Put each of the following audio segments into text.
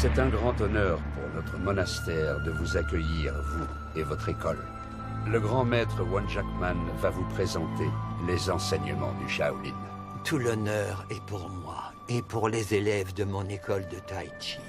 C'est un grand honneur pour notre monastère de vous accueillir, vous et votre école. Le grand maître Wan Jackman va vous présenter les enseignements du Shaolin. Tout l'honneur est pour moi et pour les élèves de mon école de Tai Chi.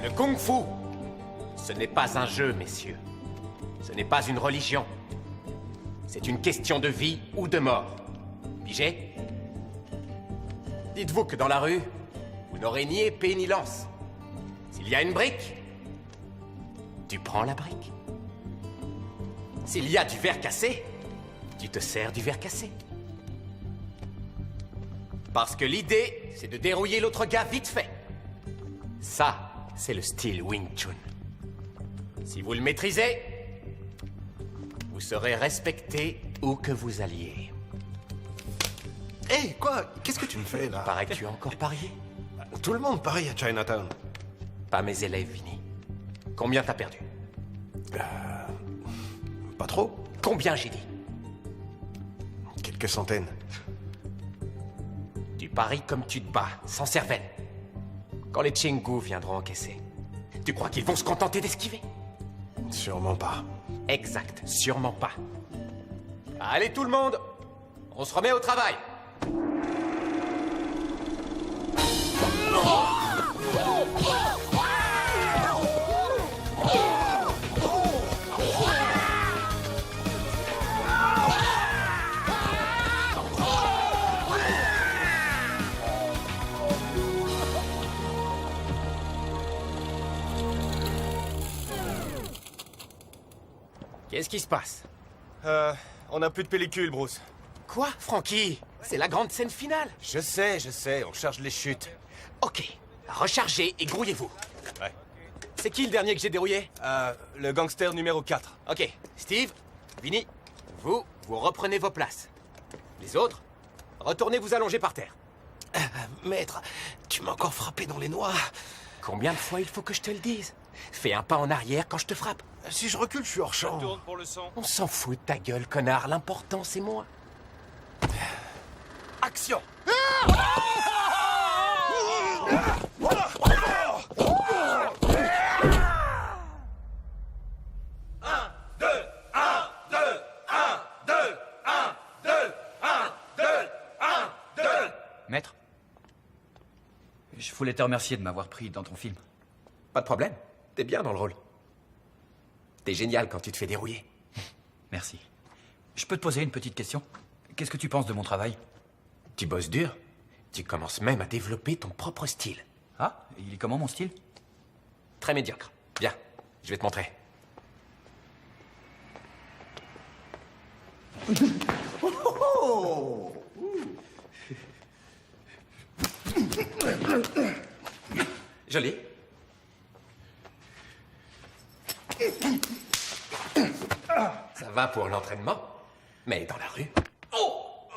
Le Kung-Fu, ce n'est pas un jeu, messieurs. Ce n'est pas une religion. C'est une question de vie ou de mort. Pigé? Dites-vous que dans la rue, vous n'aurez ni épée ni lance. S'il y a une brique, tu prends la brique. S'il y a du verre cassé, tu te sers du verre cassé. Parce que l'idée, c'est de dérouiller l'autre gars vite fait. Ça, c'est le style Wing Chun. Si vous le maîtrisez, vous serez respecté où que vous alliez. Hé, quoi? Qu'est-ce que tu me fais, là? Paraît que tu as encore parié. Tout le monde pareil à Chinatown. Pas mes élèves, Vinny. Combien t'as perdu? Pas trop. Combien, j'ai dit? Quelques centaines. Tu paries comme tu te bats, sans cervelle. Quand les Chingu viendront encaisser, tu crois qu'ils vont se contenter d'esquiver? Sûrement pas. Exact, sûrement pas. Allez tout le monde, on se remet au travail. Qu'est-ce qui se passe? On n'a plus de pellicule, Bruce. Quoi, Frankie? C'est la grande scène finale. Je sais, on charge les chutes. Ok, rechargez et grouillez-vous. Ouais. C'est qui le dernier que j'ai dérouillé? Le gangster numéro 4. Ok, Steve, Vinny, vous reprenez vos places. Les autres, retournez vous allonger par terre. Maître, tu m'as encore frappé dans les noix. Combien de fois il faut que je te le dise? Fais un pas en arrière quand je te frappe. Si je recule, je suis hors champ. Tourne pour le sang. On s'en fout de ta gueule, connard. L'important, c'est moi. Action! Maître, je voulais te remercier de m'avoir pris dans ton film. Pas de problème. T'es bien dans le rôle. T'es génial quand tu te fais dérouiller. Merci. Je peux te poser une petite question? Qu'est-ce que tu penses de mon travail? Tu bosses dur. Tu commences même à développer ton propre style. Ah, il est comment mon style? Très médiocre. Viens, je vais te montrer. Joli. Ça va pour l'entraînement, mais dans la rue... Oh!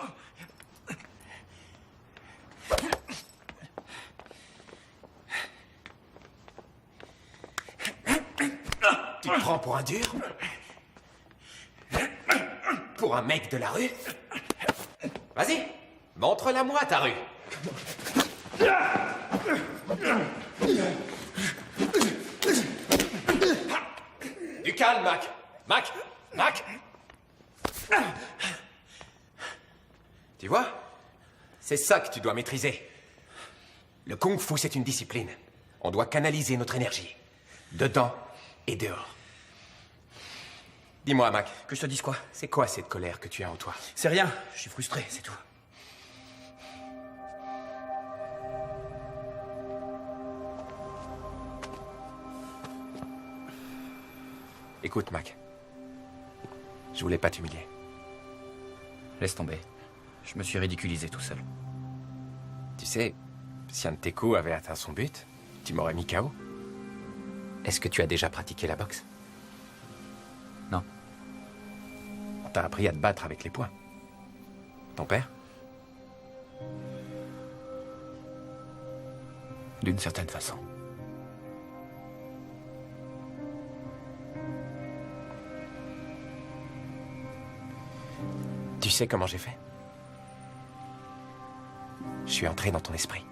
Tu te prends pour un dur? Pour un mec de la rue? Vas-y, montre-la-moi ta rue. Du calme, Mac. Mac. Tu vois? C'est ça que tu dois maîtriser. Le kung-fu, c'est une discipline. On doit canaliser notre énergie. Dedans et dehors. Dis-moi, Mac. Que je te dise quoi? C'est quoi cette colère que tu as en toi? C'est rien, je suis frustré, c'est tout. Écoute, Mac. Je voulais pas t'humilier. Laisse tomber. Je me suis ridiculisé tout seul. Tu sais, si un de tes coups avait atteint son but, tu m'aurais mis KO. Est-ce que tu as déjà pratiqué la boxe? Non. T'as appris à te battre avec les poings. Ton père? D'une certaine façon. Tu sais comment j'ai fait? Je suis entré dans ton esprit.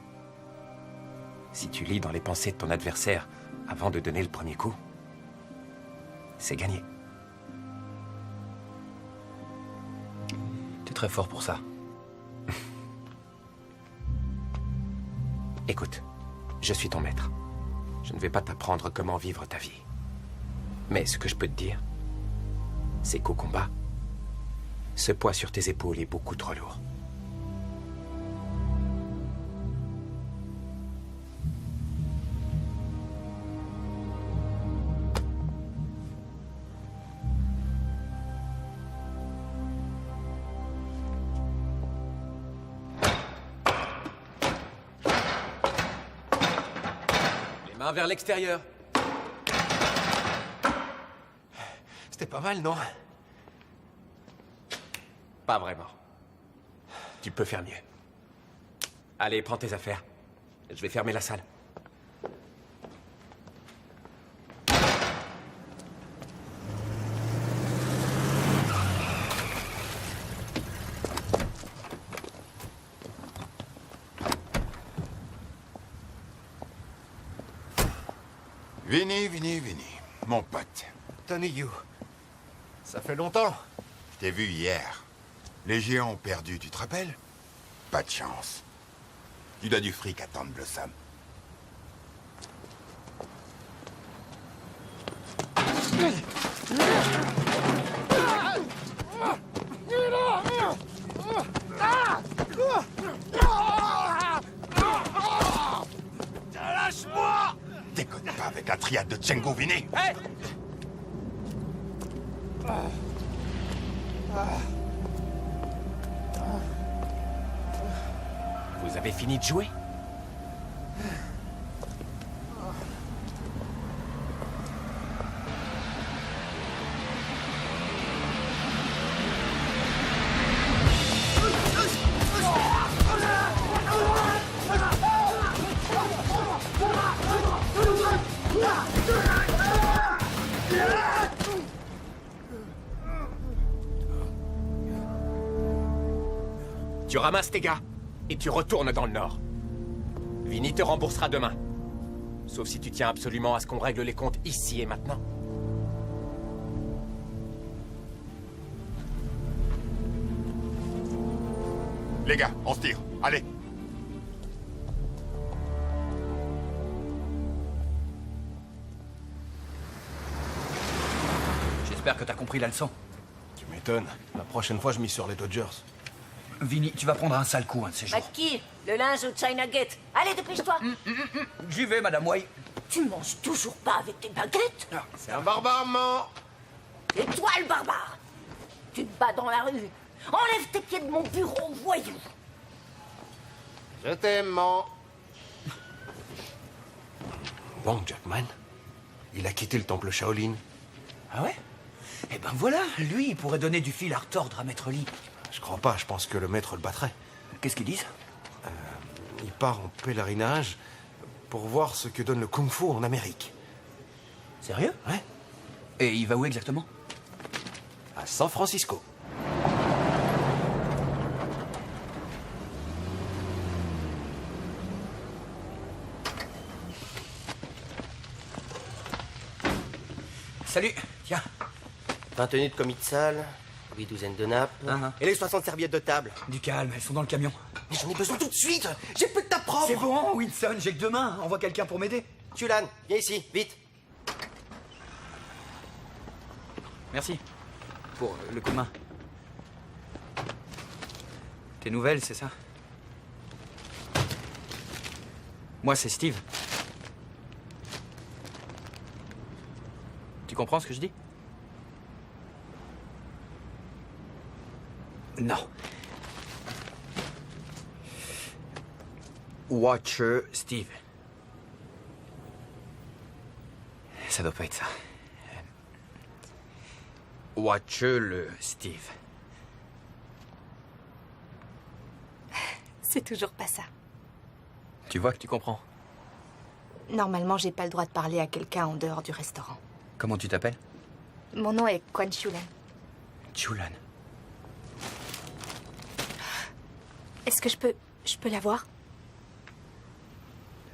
Si tu lis dans les pensées de ton adversaire avant de donner le premier coup, c'est gagné. T'es très fort pour ça. Écoute, je suis ton maître. Je ne vais pas t'apprendre comment vivre ta vie. Mais ce que je peux te dire, c'est qu'au combat, ce poids sur tes épaules est beaucoup trop lourd. Les mains vers l'extérieur. C'était pas mal, non? Pas vraiment. Tu peux faire mieux. Allez, prends tes affaires. Je vais fermer la salle. Vinny, mon pote. Tony Yu. Ça fait longtemps. Je t'ai vu hier. Les géants ont perdu, tu te rappelles? Pas de chance. Tu dois du fric à Tante Blossom. Lâche-moi! Déconne pas avec la triade de Tchengu, Vinny. Hé! Vous avez fini de jouer? Tu ramasses tes gars et tu retournes dans le nord. Vinny te remboursera demain. Sauf si tu tiens absolument à ce qu'on règle les comptes ici et maintenant. Les gars, on se tire. Allez. J'espère que t'as compris la leçon. Tu m'étonnes. La prochaine fois, je mise sur les Dodgers. Vinny, tu vas prendre un sale coup un de ces jours. Maki, le linge au China Gate. Allez, dépêche-toi. J'y vais, Madame Wai. Tu manges toujours pas avec tes baguettes? C'est un barbare mort. Et toi, le barbare, tu te bats dans la rue. Enlève tes pieds de mon bureau, voyou. Je t'aime, man. Wang Jackman, il a quitté le temple Shaolin. Ah ouais? Eh ben voilà, lui, il pourrait donner du fil à retordre à Maître Lee. Je crois pas, je pense que le maître le battrait. Qu'est-ce qu'ils disent? Il part en pèlerinage pour voir ce que donne le kung-fu en Amérique. Sérieux? Ouais. Et il va où exactement? À San Francisco. Salut, tiens. 20 tenues de commis de salle, 8 douzaines de nappes, et les 60 serviettes de table. Du calme, elles sont dans le camion. Mais j'en ai besoin tout de suite. J'ai plus de table propre. C'est bon, Winston, j'ai que 2 mains. Envoie quelqu'un pour m'aider. Chulan, viens ici, vite. Merci. Pour le coup de main. Tes nouvelles, c'est ça? Moi, c'est Steve. Tu comprends ce que je dis? Non. Watcher Steve. Ça doit pas être ça. Watcher le Steve. C'est toujours pas ça. Tu vois que tu comprends. Normalement, j'ai pas le droit de parler à quelqu'un en dehors du restaurant. Comment tu t'appelles? Mon nom est Quan Chulan. Chulan. Est-ce que je peux la voir?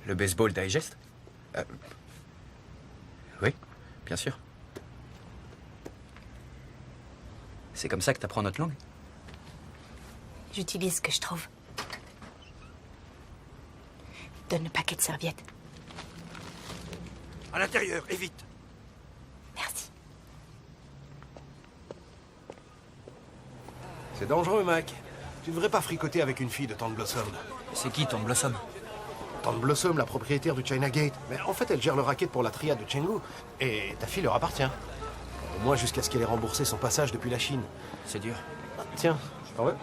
Le baseball digest? Oui, bien sûr. C'est comme ça que t'apprends notre langue? J'utilise ce que je trouve. Donne le paquet de serviettes. À l'intérieur, et vite. Merci. C'est dangereux, Mac. Tu devrais pas fricoter avec une fille de Tante Blossom. C'est qui ton Blossom? Tante Blossom, la propriétaire du China Gate. Mais en fait, elle gère le racket pour la triade de Chengdu. Et ta fille leur appartient. Au moins jusqu'à ce qu'elle ait remboursé son passage depuis la Chine. C'est dur. Tiens, t'en veux?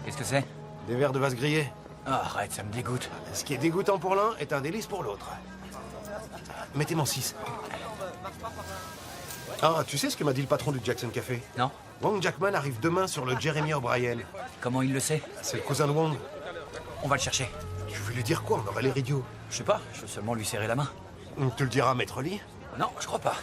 Qu'est-ce que c'est? Des verres de vase grillés. Ah, arrête, ça me dégoûte. Ce qui est dégoûtant pour l'un est un délice pour l'autre. Mettez-moi 6. Ah, tu sais ce que m'a dit le patron du Jackson Café? Non? Wang Jackman arrive demain sur le Jeremy O'Brien. Comment il le sait? C'est le cousin de Wang. On va le chercher. Tu veux lui dire quoi? On aurait l'air idiot. Je sais pas, je veux seulement lui serrer la main. Tu le diras à Maître Lee? Non, je crois pas.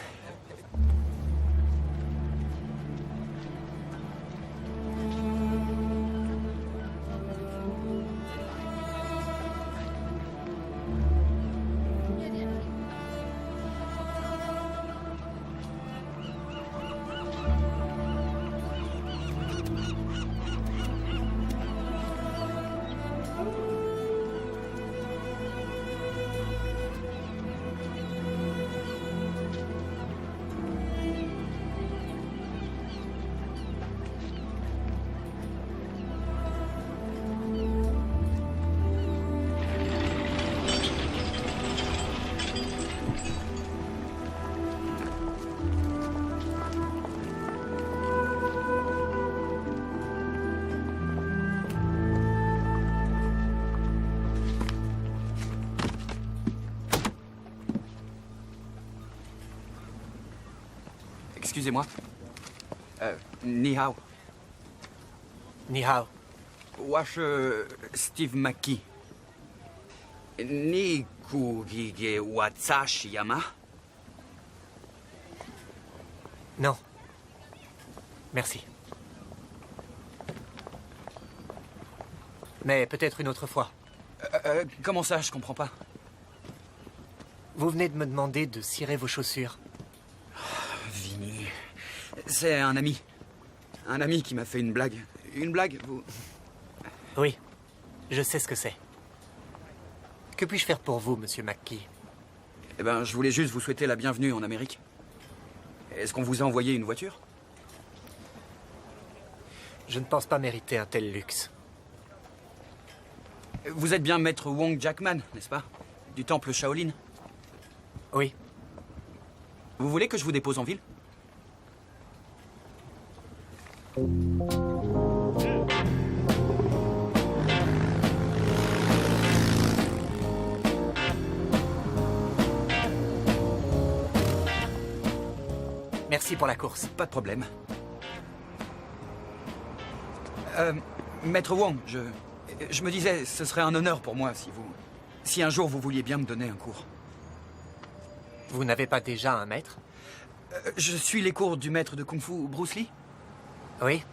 Excusez-moi. Ni hao. Ni hao. Wash Steve McKee. Ni kugige watsashi yama. Non. Merci. Mais peut-être une autre fois. Comment ça, je comprends pas. Vous venez de me demander de cirer vos chaussures. Vinny. C'est un ami. Un ami qui m'a fait une blague. Une blague, vous... Oui, je sais ce que c'est. Que puis-je faire pour vous, monsieur McKee? Eh ben, je voulais juste vous souhaiter la bienvenue en Amérique. Est-ce qu'on vous a envoyé une voiture? Je ne pense pas mériter un tel luxe. Vous êtes bien maître Wong Jackman, n'est-ce pas? Du temple Shaolin? Oui. Vous voulez que je vous dépose en ville? Merci pour la course. Pas de problème. Maître Wong, je me disais, ce serait un honneur pour moi si un jour vous vouliez bien me donner un cours. Vous n'avez pas déjà un maître? Je suis les cours du maître de Kung Fu, Bruce Lee. Oui.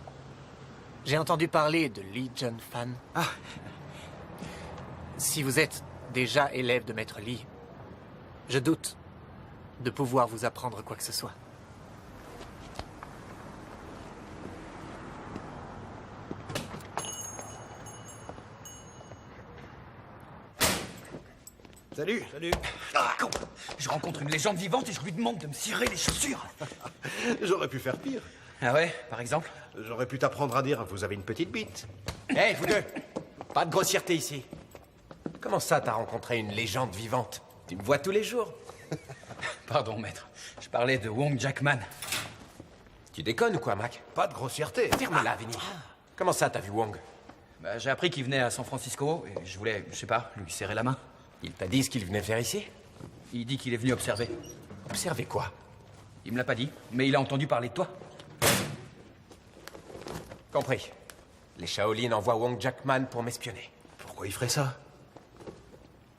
J'ai entendu parler de Lee Jun Fan. Ah. Si vous êtes déjà élève de maître Lee, je doute de pouvoir vous apprendre quoi que ce soit. Salut. Salut. Ah, je rencontre une légende vivante et je lui demande de me cirer les chaussures. J'aurais pu faire pire. Ah ouais, par exemple? J'aurais pu t'apprendre à dire « vous avez une petite bite ». Hé, vous deux! Pas de grossièreté ici. Comment ça, t'as rencontré une légende vivante? Tu me vois tous les jours. Pardon, maître. Je parlais de Wong Jackman. Tu déconnes ou quoi, Mac? Pas de grossièreté. Ferme-la, Vinny. Comment ça, t'as vu Wong? Bah, j'ai appris qu'il venait à San Francisco et je voulais, je sais pas, lui serrer la main. Il t'a dit ce qu'il venait faire ici? Il dit qu'il est venu observer. Observer quoi? Il me l'a pas dit, mais il a entendu parler de toi. Compris. Les Shaolin envoient Wong Jackman pour m'espionner. Pourquoi il ferait ça?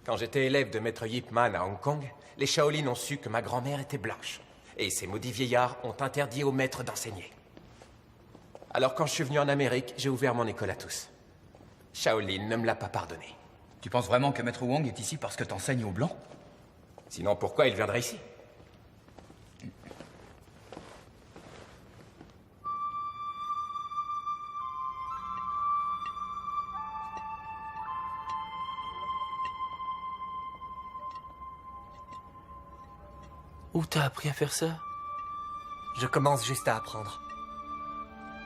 Quand j'étais élève de maître Yip Man à Hong Kong, les Shaolin ont su que ma grand-mère était blanche. Et ces maudits vieillards ont interdit aux maîtres d'enseigner. Alors quand je suis venu en Amérique, j'ai ouvert mon école à tous. Shaolin ne me l'a pas pardonné. Tu penses vraiment que maître Wong est ici parce que t'enseignes aux Blancs? Sinon, pourquoi il viendrait ici? Où t'as appris à faire ça? Je commence juste à apprendre.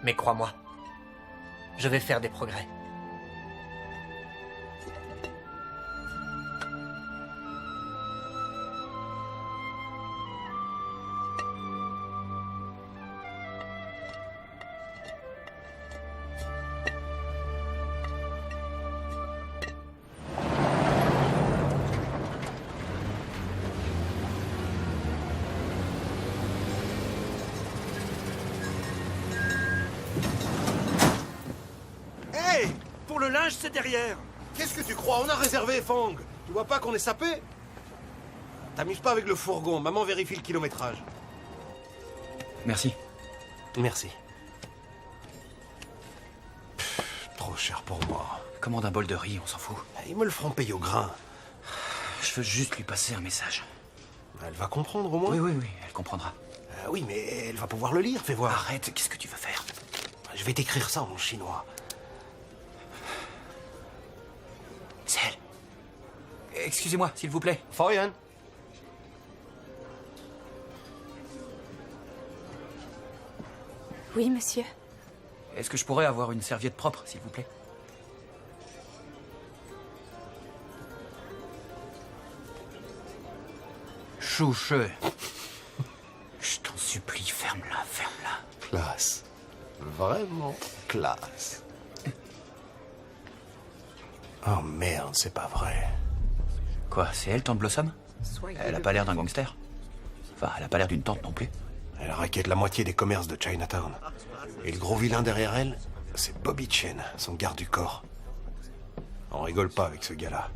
Mais crois-moi, je vais faire des progrès. Pour le linge, c'est derrière. Qu'est-ce que tu crois? On a réservé, Fang. Tu vois pas qu'on est sapé? T'amuses pas avec le fourgon. Maman vérifie le kilométrage. Merci. Merci. Trop cher pour moi. Commande un bol de riz, on s'en fout. Ils me le feront payer au grain. Je veux juste lui passer un message. Elle va comprendre au moins? Oui, elle comprendra. Oui, mais elle va pouvoir le lire, fais voir. Arrête, qu'est-ce que tu veux faire? Je vais t'écrire ça en chinois. C'est elle. Excusez-moi, s'il vous plaît. Foyan. Oui, monsieur. Est-ce que je pourrais avoir une serviette propre, s'il vous plaît? Chouche. Je t'en supplie, ferme-la, ferme-la. Classe. Vraiment classe. Oh merde, c'est pas vrai. Quoi, c'est elle, Tante Blossom? Elle a pas l'air d'un gangster. Enfin, elle a pas l'air d'une tante non plus. Elle raquette la moitié des commerces de Chinatown. Et le gros vilain derrière elle, c'est Bobby Chen, son garde du corps. On rigole pas avec ce gars-là.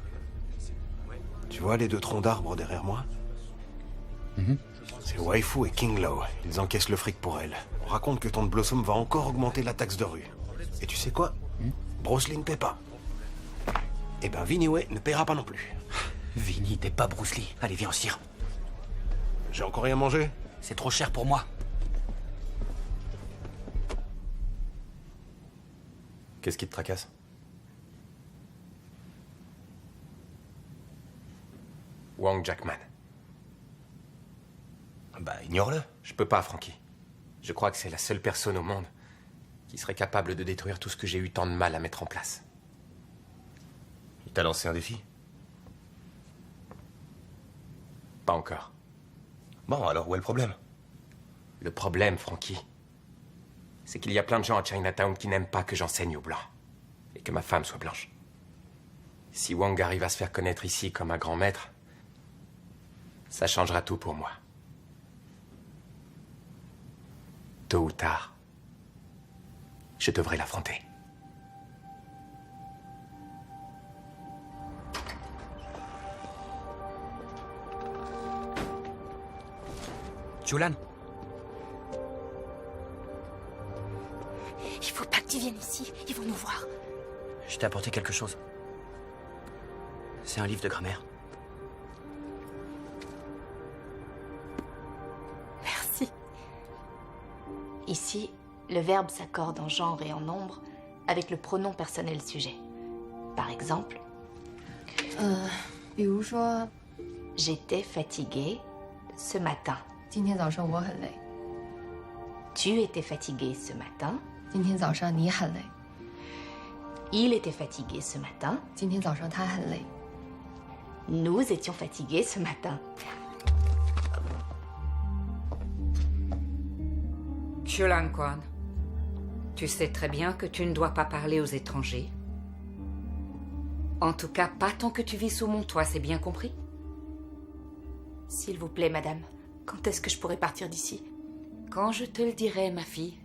Tu vois les deux troncs d'arbres derrière moi? C'est Waifu et King Lo. Ils encaissent le fric pour elle. On raconte que Tante Blossom va encore augmenter la taxe de rue. Et tu sais quoi? Bruce Lee ne paie pas. Eh ben, Vinnie Wei ne paiera pas non plus. Vinnie, t'es pas Bruce Lee. Allez, viens, on se tire. J'ai encore rien mangé? C'est trop cher pour moi. Qu'est-ce qui te tracasse? Wang Jackman. Bah, ignore-le. Je peux pas, Frankie. Je crois que c'est la seule personne au monde qui serait capable de détruire tout ce que j'ai eu tant de mal à mettre en place. Il t'a lancé un défi. Pas encore. Bon, alors où est le problème? Le problème, Frankie, c'est qu'il y a plein de gens à Chinatown qui n'aiment pas que j'enseigne aux Blancs. Et que ma femme soit blanche. Si Wang arrive à se faire connaître ici comme un grand maître, ça changera tout pour moi. Tôt ou tard, je devrais l'affronter. Julan, Il faut pas que tu viennes ici. Ils vont nous voir. je t'ai apporté quelque chose. C'est un livre de grammaire. Merci. Ici, le verbe s'accorde en genre et en nombre avec le pronom personnel sujet. Par exemple, 比如说 j'étais fatiguée ce matin. 今天早上我很累， Tu étais fatigué ce matin. 今天早上你很累， Il était fatigué ce matin. 今天早上他很累， Nous étions fatigués ce matin. Xulan Quan, tu sais très bien que tu ne dois pas parler aux étrangers. En tout cas, pas tant que tu vis sous mon toit, c'est bien compris? S'il vous plaît, madame, quand est-ce que je pourrais partir d'ici? Quand je te le dirai, ma fille.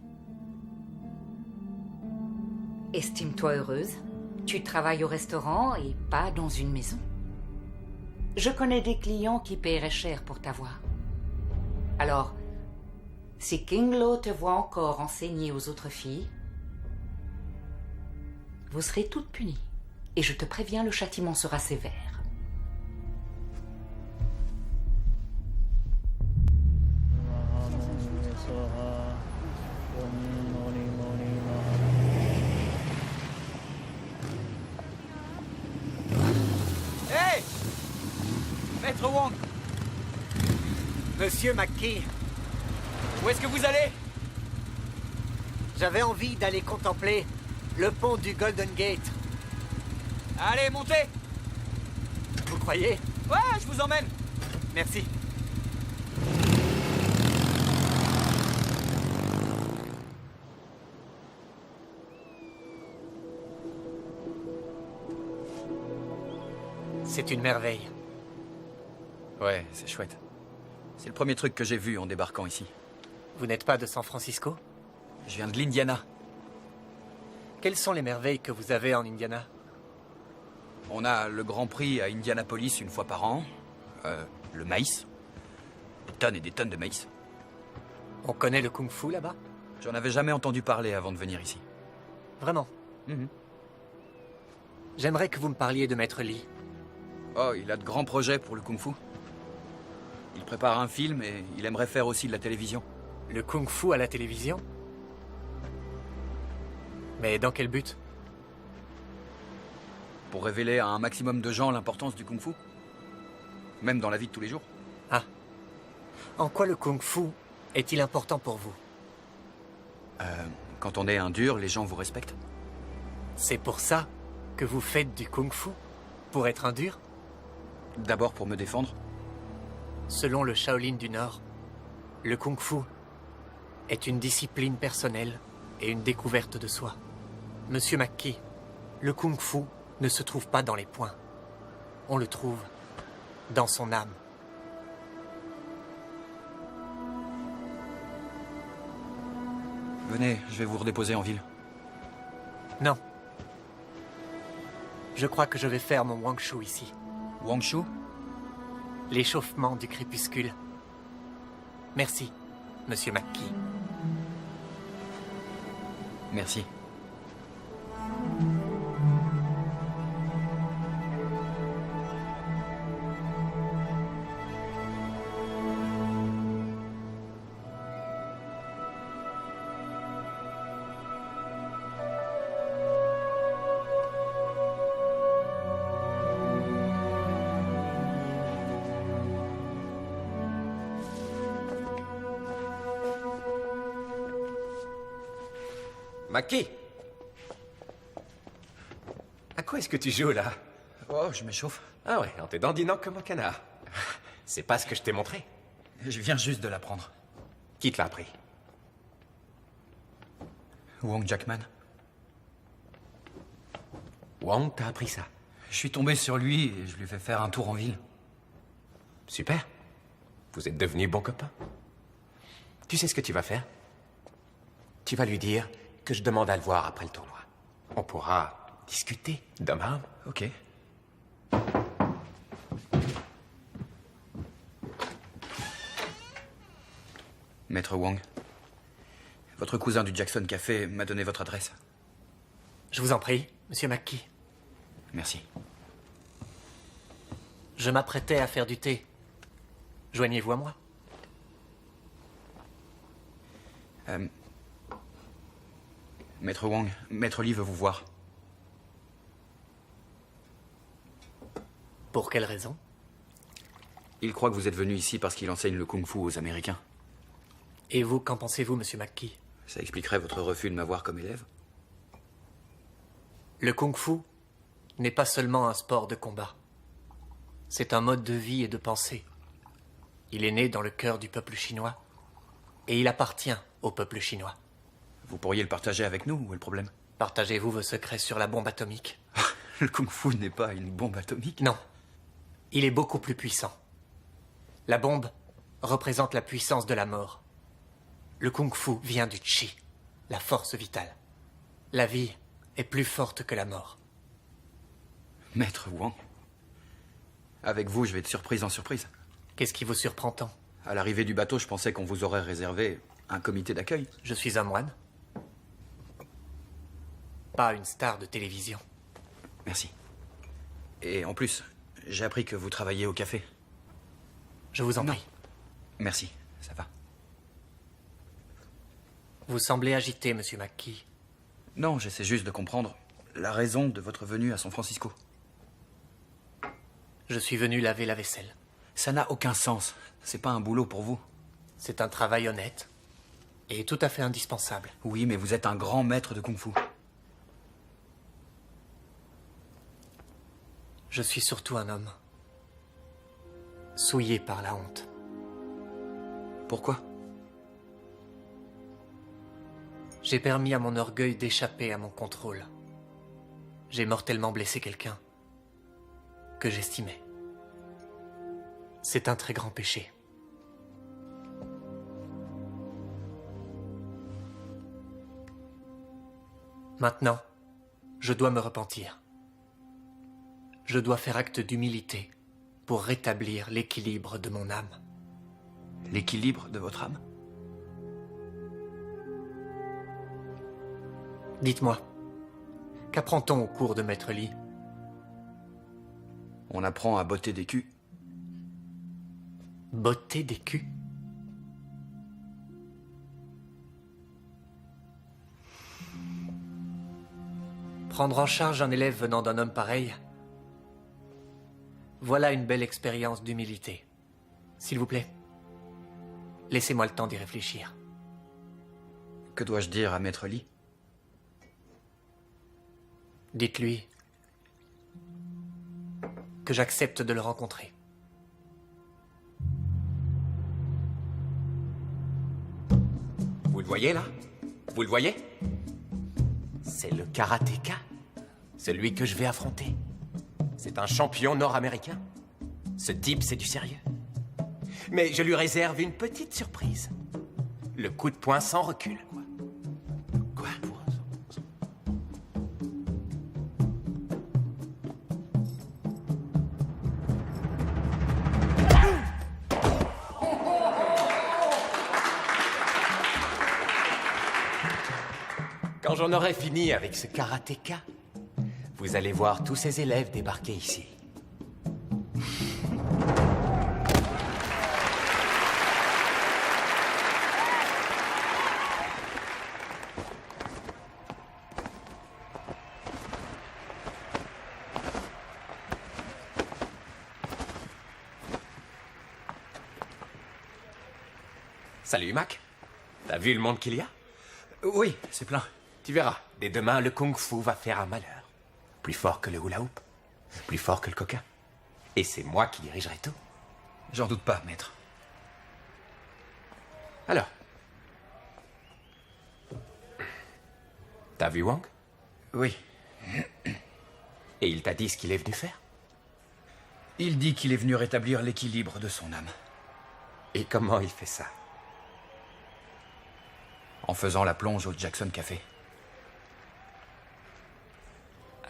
Estime-toi heureuse. Tu travailles au restaurant et pas dans une maison. Je connais des clients qui paieraient cher pour t'avoir. Alors, si King Lo te voit encore enseigner aux autres filles, vous serez toutes punies. Et je te préviens, le châtiment sera sévère. Hey! Maître Wang! Monsieur McKee, Où est-ce que vous allez? j'avais envie d'aller contempler le pont du Golden Gate. Allez, montez! Vous croyez? Ouais, je vous emmène! Merci. C'est une merveille. Ouais, c'est chouette. C'est le premier truc que j'ai vu en débarquant ici. Vous n'êtes pas de San Francisco? Je viens de l'Indiana. Quelles sont les merveilles que vous avez en Indiana? On a le Grand Prix à Indianapolis une fois par an. Le maïs. Des tonnes et des tonnes de maïs. On connaît le kung-fu là-bas? J'en avais jamais entendu parler avant de venir ici. Vraiment? J'aimerais que vous me parliez de Maître Lee. Oh, il a de grands projets pour le kung-fu. Il prépare un film et il aimerait faire aussi de la télévision. Le kung-fu à la télévision? Mais dans quel but? Pour révéler à un maximum de gens l'importance du kung-fu. Même dans la vie de tous les jours. Ah. En quoi le kung-fu est-il important pour vous? Quand on est un dur, les gens vous respectent. C'est pour ça que vous faites du kung-fu? Pour être un dur? D'abord pour me défendre. Selon le Shaolin du Nord, le kung-fu est une discipline personnelle et une découverte de soi. Monsieur McKee, le kung-fu ne se trouve pas dans les poings. On le trouve dans son âme. Venez, je vais vous redéposer en ville. Non. Je crois que je vais faire mon Wang Shu ici. Wang Shu? L'échauffement du crépuscule. Merci, Monsieur McKee. Merci. Mackie! À quoi est-ce que tu joues, là? Oh, je m'échauffe. Ah ouais, en te dandinant comme un canard. C'est pas ce que je t'ai montré. Je viens juste de l'apprendre. Qui te l'a appris? Wang Jackman. Wang t'a appris ça? Je suis tombé sur lui et je lui ai fait faire un tour en ville. Super. Vous êtes devenus bons copains. Tu sais ce que tu vas faire? Tu vas lui dire que je demande à le voir après le tournoi. On pourra discuter d'homme à homme. Ok. Maître Wang, votre cousin du Jackson Café m'a donné votre adresse. Je vous en prie, Monsieur McKee. Merci. Je m'apprêtais à faire du thé. Joignez-vous à moi. Maître Wang, Maître Lee veut vous voir. Pour quelle raison? Il croit que vous êtes venu ici parce qu'il enseigne le kung-fu aux Américains. Et vous, qu'en pensez-vous, Monsieur McKee? Ça expliquerait votre refus de m'avoir comme élève? Le kung-fu n'est pas seulement un sport de combat. C'est un mode de vie et de pensée. Il est né dans le cœur du peuple chinois. Et il appartient au peuple chinois. Vous pourriez le partager avec nous, où est le problème? Partagez-vous vos secrets sur la bombe atomique? Le kung-fu n'est pas une bombe atomique? Non. Il est beaucoup plus puissant. La bombe représente la puissance de la mort. Le kung-fu vient du chi, la force vitale. La vie est plus forte que la mort. Maître Wang, avec vous, je vais de surprise en surprise. Qu'est-ce qui vous surprend tant? À l'arrivée du bateau, je pensais qu'on vous aurait réservé un comité d'accueil. Je suis un moine. Pas une star de télévision. Merci. Et en plus, j'ai appris que vous travaillez au café. Je vous en prie. Merci, ça va. Vous semblez agité, Monsieur McKee. Non, j'essaie juste de comprendre la raison de votre venue à San Francisco. Je suis venu laver la vaisselle. Ça n'a aucun sens. C'est pas un boulot pour vous. C'est un travail honnête et tout à fait indispensable. Oui, mais vous êtes un grand maître de kung-fu. Je suis surtout un homme. Souillé par la honte. Pourquoi? J'ai permis à mon orgueil d'échapper à mon contrôle. J'ai mortellement blessé quelqu'un que j'estimais. C'est un très grand péché. Maintenant, je dois me repentir. je dois faire acte d'humilité pour rétablir l'équilibre de mon âme. L'équilibre de votre âme? Dites-moi, qu'apprend-on au cours de Maître Li? On apprend à botter des culs. Botter des culs? Prendre en charge un élève venant d'un homme pareil, voilà une belle expérience d'humilité. S'il vous plaît, laissez-moi le temps d'y réfléchir. Que dois-je dire à Maître Li? Dites-lui que j'accepte de le rencontrer. Vous le voyez là? Vous le voyez? C'est le karatéka, celui que je vais affronter. C'est un champion nord-américain. Ce type, c'est du sérieux. Mais je lui réserve une petite surprise. Le coup de poing sans recul. Quoi? Quand j'en aurai fini avec ce karatéka, vous allez voir tous ces élèves débarquer ici. Salut, Mac. T'as vu le monde qu'il y a? Oui, c'est plein. Tu verras, dès demain, le kung-fu va faire un malheur. Plus fort que le hula-hoop, plus fort que le coca. Et c'est moi qui dirigerai tout. J'en doute pas, maître. Alors, t'as vu Wang? Oui. Et il t'a dit ce qu'il est venu faire? Il dit qu'il est venu rétablir l'équilibre de son âme. Et comment il fait ça? En faisant la plonge au Jackson Café.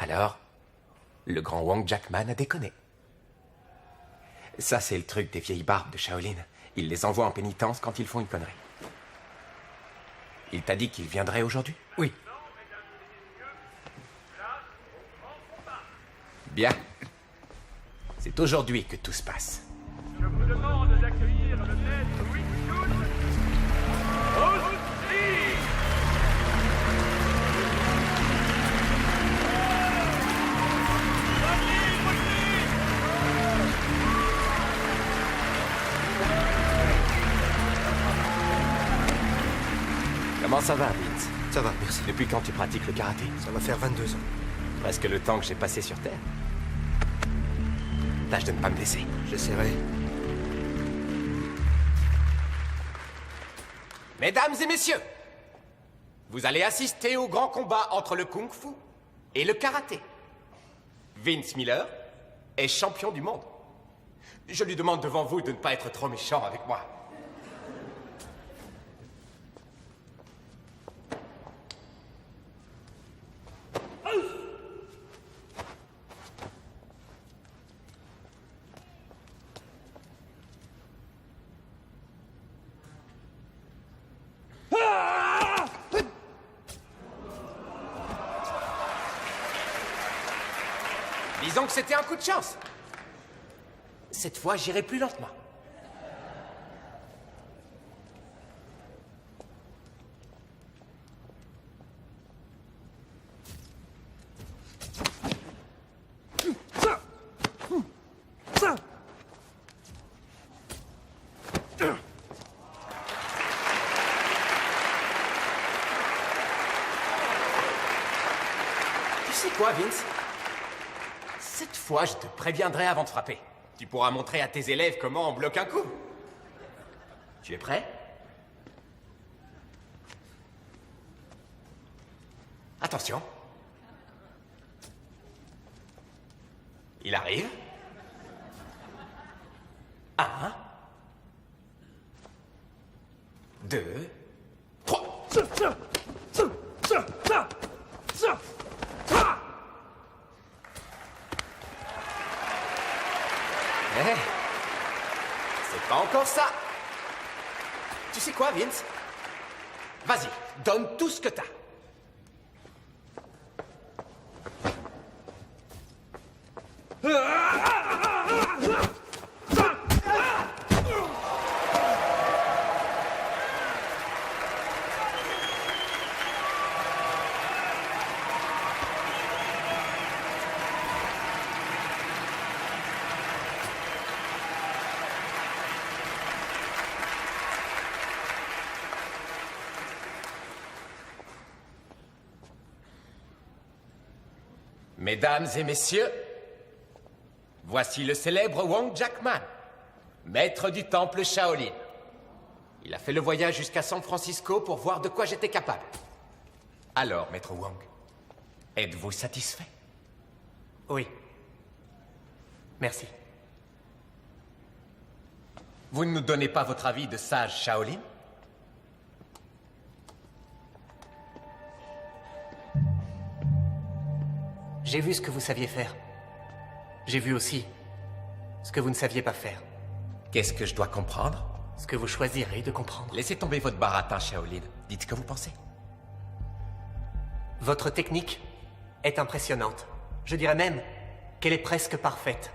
Alors, le grand Wang Jackman a déconné. Ça, c'est le truc des vieilles barbes de Shaolin. Ils les envoient en pénitence quand ils font une connerie. Il t'a dit qu'il viendrait aujourd'hui? Oui. Bien. C'est aujourd'hui que tout se passe. Je vous demande d'accueillir le maître Wing Chun. Comment ça va, Vince? Ça va, merci. Depuis quand tu pratiques le karaté? Ça va faire 22 ans. Presque le temps que j'ai passé sur Terre. Tâche de ne pas me blesser. J'essaierai. Mesdames et messieurs, vous allez assister au grand combat entre le kung-fu et le karaté. Vince Miller est champion du monde. Je lui demande devant vous de ne pas être trop méchant avec moi. Disons que c'était un coup de chance. Cette fois, j'irai plus lentement. Tu sais quoi, Vince? Cette fois, je te préviendrai avant de frapper. Tu pourras montrer à tes élèves comment on bloque un coup. Tu es prêt? Attention. Il arrive. 1, 2, 3. Eh, c'est pas encore ça. Tu sais quoi, Vince? Vas-y, donne tout ce que t'as. Mesdames et messieurs, voici le célèbre Wong Jackman, maître du temple Shaolin. Il a fait le voyage jusqu'à San Francisco pour voir de quoi j'étais capable. Alors, maître Wong, êtes-vous satisfait? Oui. Merci. Vous ne nous donnez pas votre avis de sage Shaolin? J'ai vu ce que vous saviez faire. J'ai vu aussi ce que vous ne saviez pas faire. Qu'est-ce que je dois comprendre? Ce que vous choisirez de comprendre. Laissez tomber votre baratin, Shaolin. Dites ce que vous pensez. Votre technique est impressionnante. Je dirais même qu'elle est presque parfaite.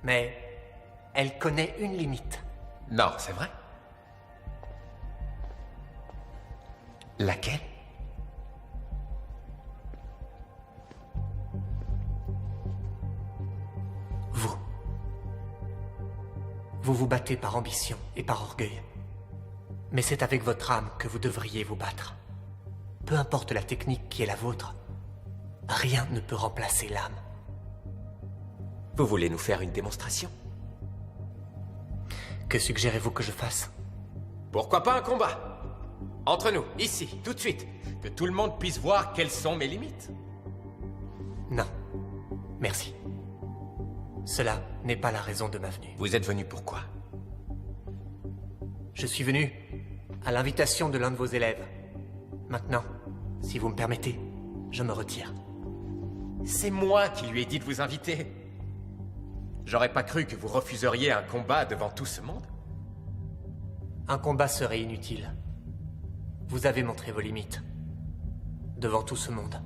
Mais elle connaît une limite. Non, c'est vrai. Laquelle? Vous vous battez par ambition et par orgueil. Mais c'est avec votre âme que vous devriez vous battre. Peu importe la technique qui est la vôtre, rien ne peut remplacer l'âme. Vous voulez nous faire une démonstration? Que suggérez-vous que je fasse? Pourquoi pas un combat? Entre nous, ici, tout de suite. Que tout le monde puisse voir quelles sont mes limites. Non. Merci. Cela n'est pas la raison de ma venue. Vous êtes venu pourquoi? Je suis venu à l'invitation de l'un de vos élèves. Maintenant, si vous me permettez, je me retire. C'est moi qui lui ai dit de vous inviter. J'aurais pas cru que vous refuseriez un combat devant tout ce monde. Un combat serait inutile. Vous avez montré vos limites. Devant tout ce monde.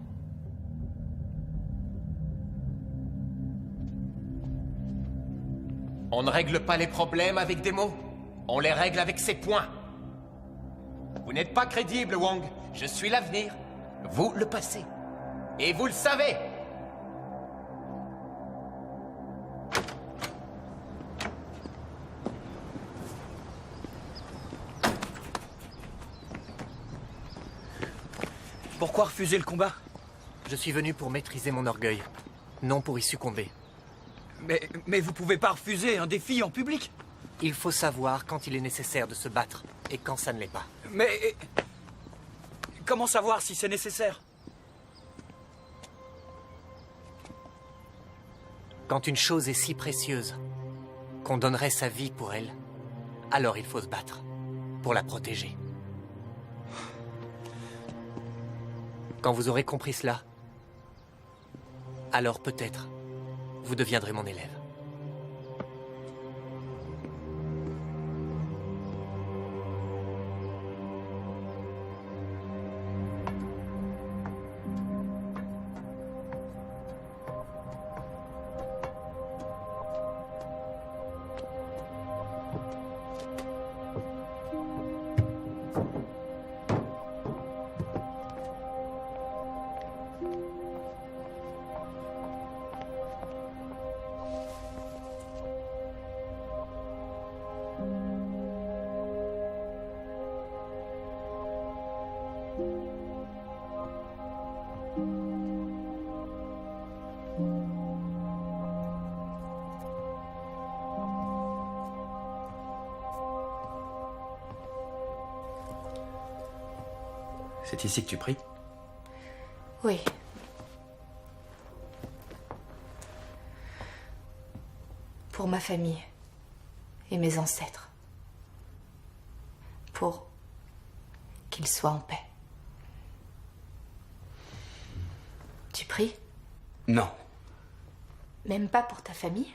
On ne règle pas les problèmes avec des mots. On les règle avec ses poings. Vous n'êtes pas crédible, Wong. Je suis l'avenir. Vous, le passé. Et vous le savez. Pourquoi refuser le combat? Je suis venu pour maîtriser mon orgueil, non pour y succomber. Mais vous pouvez pas refuser un défi en public. Il faut savoir quand il est nécessaire de se battre et quand ça ne l'est pas. Mais comment savoir si c'est nécessaire? Quand une chose est si précieuse qu'on donnerait sa vie pour elle, alors il faut se battre pour la protéger. Quand vous aurez compris cela, alors peut-être vous deviendrez mon élève. C'est ici que tu pries? Oui. Pour ma famille et mes ancêtres. Pour qu'ils soient en paix. Tu pries? Non. Même pas pour ta famille?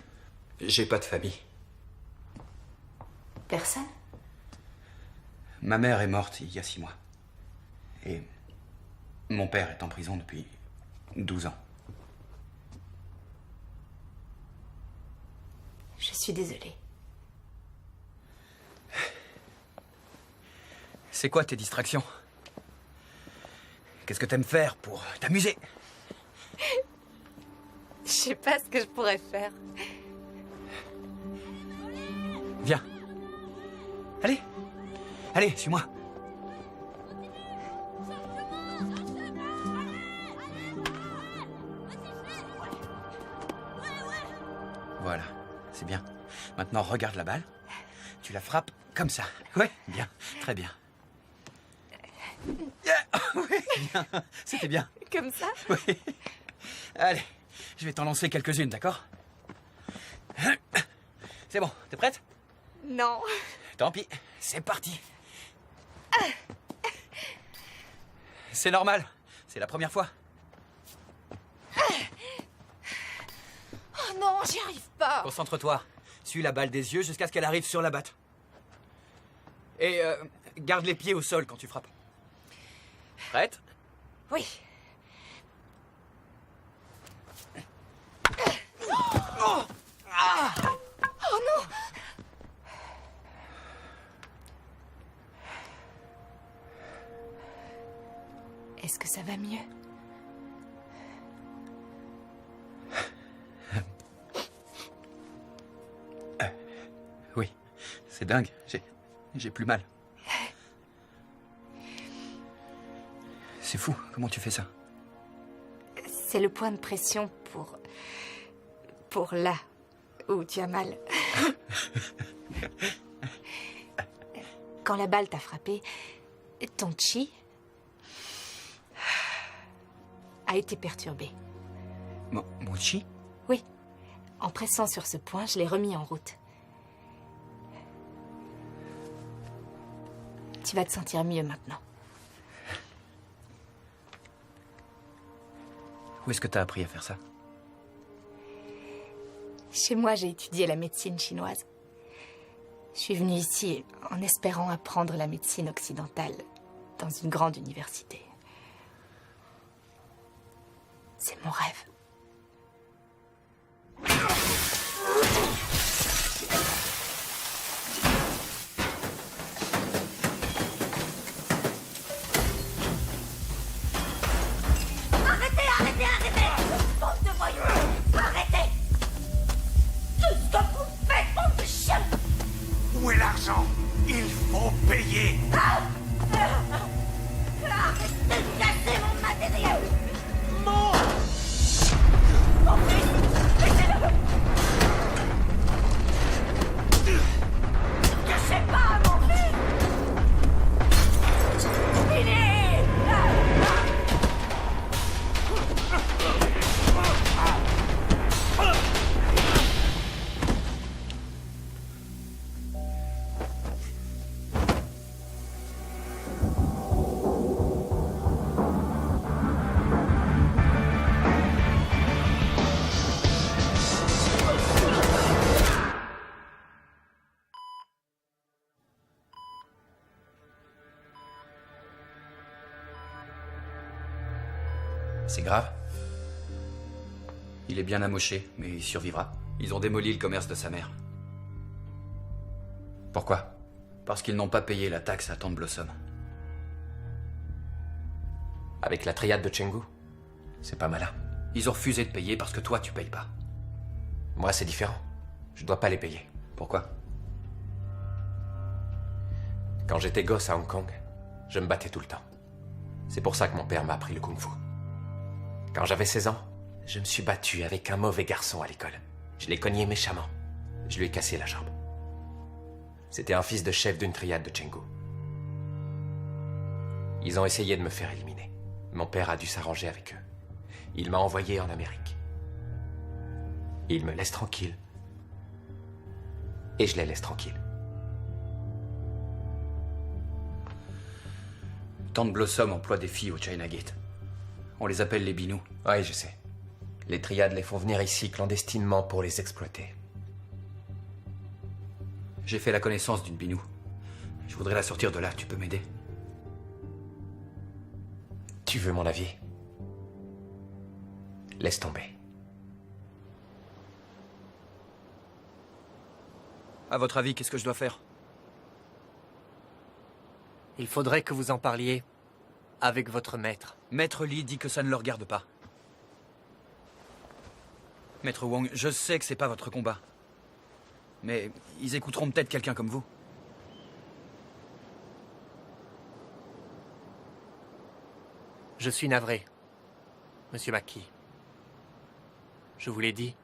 J'ai pas de famille. Personne? Ma mère est morte il y a 6 mois. Et mon père est en prison depuis 12 ans. Je suis désolée. C'est quoi tes distractions? Qu'est-ce que t'aimes faire pour t'amuser? Je sais pas ce que je pourrais faire. Viens. Allez. Allez, suis-moi. Voilà, c'est bien. Maintenant, regarde la balle. Tu la frappes comme ça. Ouais, bien, très bien. Oui, bien. C'était bien. Comme ça? Oui. Allez, je vais t'en lancer quelques-unes, d'accord? C'est bon, t'es prête? Non. Tant pis, c'est parti. C'est normal, c'est la première fois. Oh non, j'y arrive pas. Concentre-toi, suis la balle des yeux jusqu'à ce qu'elle arrive sur la batte. Et garde les pieds au sol quand tu frappes. Prête? Oui. Oh, ah. Oh non! Est-ce que ça va mieux? Oui, c'est dingue, j'ai plus mal. C'est fou, comment tu fais ça? C'est le point de pression pour là où tu as mal. Quand la balle t'a frappé, ton chi a été perturbé. Mon chi? Oui. En pressant sur ce point, je l'ai remis en route. Tu vas te sentir mieux maintenant. Où est-ce que t'as appris à faire ça? Chez moi, j'ai étudié la médecine chinoise. Je suis venue ici en espérant apprendre la médecine occidentale dans une grande université. C'est mon rêve. Bande de voyous! Arrêtez! Tout ce que vous faites, bande de chiens! Où est l'argent? Il faut payer! Arrêtez de casser mon matériel! Mon! Mon fils! Laissez-le! Ne cachez pas mon fils! Il est... C'est grave. Il est bien amoché, mais il survivra. Ils ont démoli le commerce de sa mère. Pourquoi? Parce qu'ils n'ont pas payé la taxe à Tante Blossom. Avec la triade de Chenggu? C'est pas malin. Ils ont refusé de payer parce que toi, tu payes pas. Moi, c'est différent. Je dois pas les payer. Pourquoi? Quand j'étais gosse à Hong Kong, je me battais tout le temps. C'est pour ça que mon père m'a appris le kung-fu. Quand j'avais 16 ans, je me suis battu avec un mauvais garçon à l'école. Je l'ai cogné méchamment. Je lui ai cassé la jambe. C'était un fils de chef d'une triade de Chenggu. Ils ont essayé de me faire éliminer. Mon père a dû s'arranger avec eux. Il m'a envoyé en Amérique. Il me laisse tranquille. Et je les laisse tranquilles. Tante Blossom emploie des filles au China Gate. On les appelle les binous. Oui, je sais. Les triades les font venir ici clandestinement pour les exploiter. J'ai fait la connaissance d'une Binou. Je voudrais la sortir de là, tu peux m'aider? Tu veux mon avis? Laisse tomber. À votre avis, qu'est-ce que je dois faire? Il faudrait que vous en parliez avec votre maître. Maître Lee dit que ça ne le regarde pas. Maître Wong, je sais que c'est pas votre combat. Mais ils écouteront peut-être quelqu'un comme vous. Je suis navré, Monsieur Mackie. Je vous l'ai dit,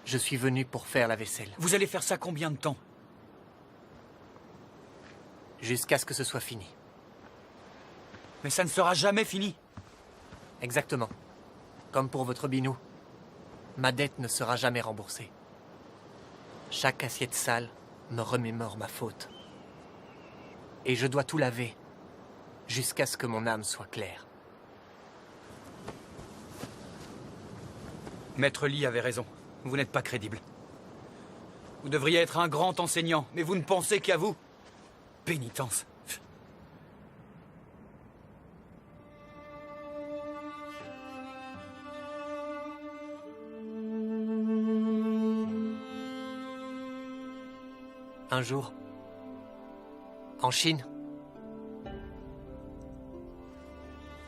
je suis venu pour faire la vaisselle. Vous allez faire ça combien de temps? Jusqu'à ce que ce soit fini. Mais ça ne sera jamais fini. Exactement. Comme pour votre Binou, ma dette ne sera jamais remboursée. Chaque assiette sale me remémore ma faute. Et je dois tout laver jusqu'à ce que mon âme soit claire. Maître Lee avait raison. Vous n'êtes pas crédible. Vous devriez être un grand enseignant, mais vous ne pensez qu'à vous. Pénitence. Un jour, en Chine,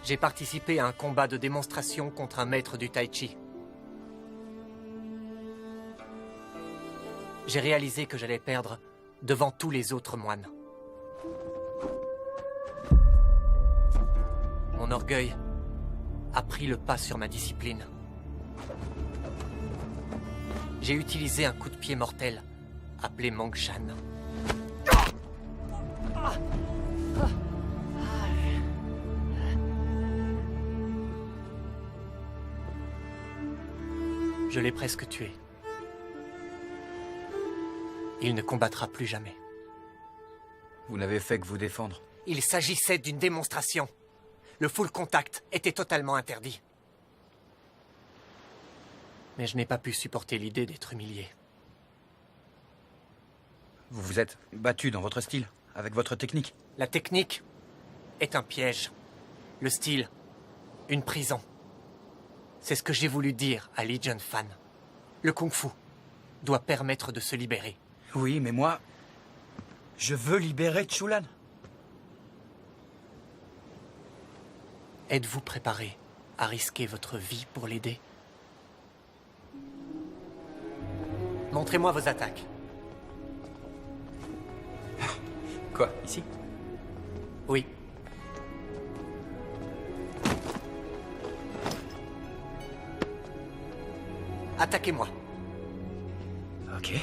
j'ai participé à un combat de démonstration contre un maître du Tai Chi. J'ai réalisé que j'allais perdre devant tous les autres moines. Mon orgueil a pris le pas sur ma discipline. J'ai utilisé un coup de pied mortel appelé Mongshan. Je l'ai presque tué. Il ne combattra plus jamais. Vous n'avez fait que vous défendre. Il s'agissait d'une démonstration. Le full contact était totalement interdit. Mais je n'ai pas pu supporter l'idée d'être humilié. Vous vous êtes battu dans votre style, avec votre technique. La technique est un piège. Le style, une prison. C'est ce que j'ai voulu dire à Li Junfan. Le kung-fu doit permettre de se libérer. Oui, mais moi, je veux libérer Chulan. Êtes-vous préparé à risquer votre vie pour l'aider? Montrez-moi vos attaques. Quoi, ici? Oui. Attaquez-moi. Ok.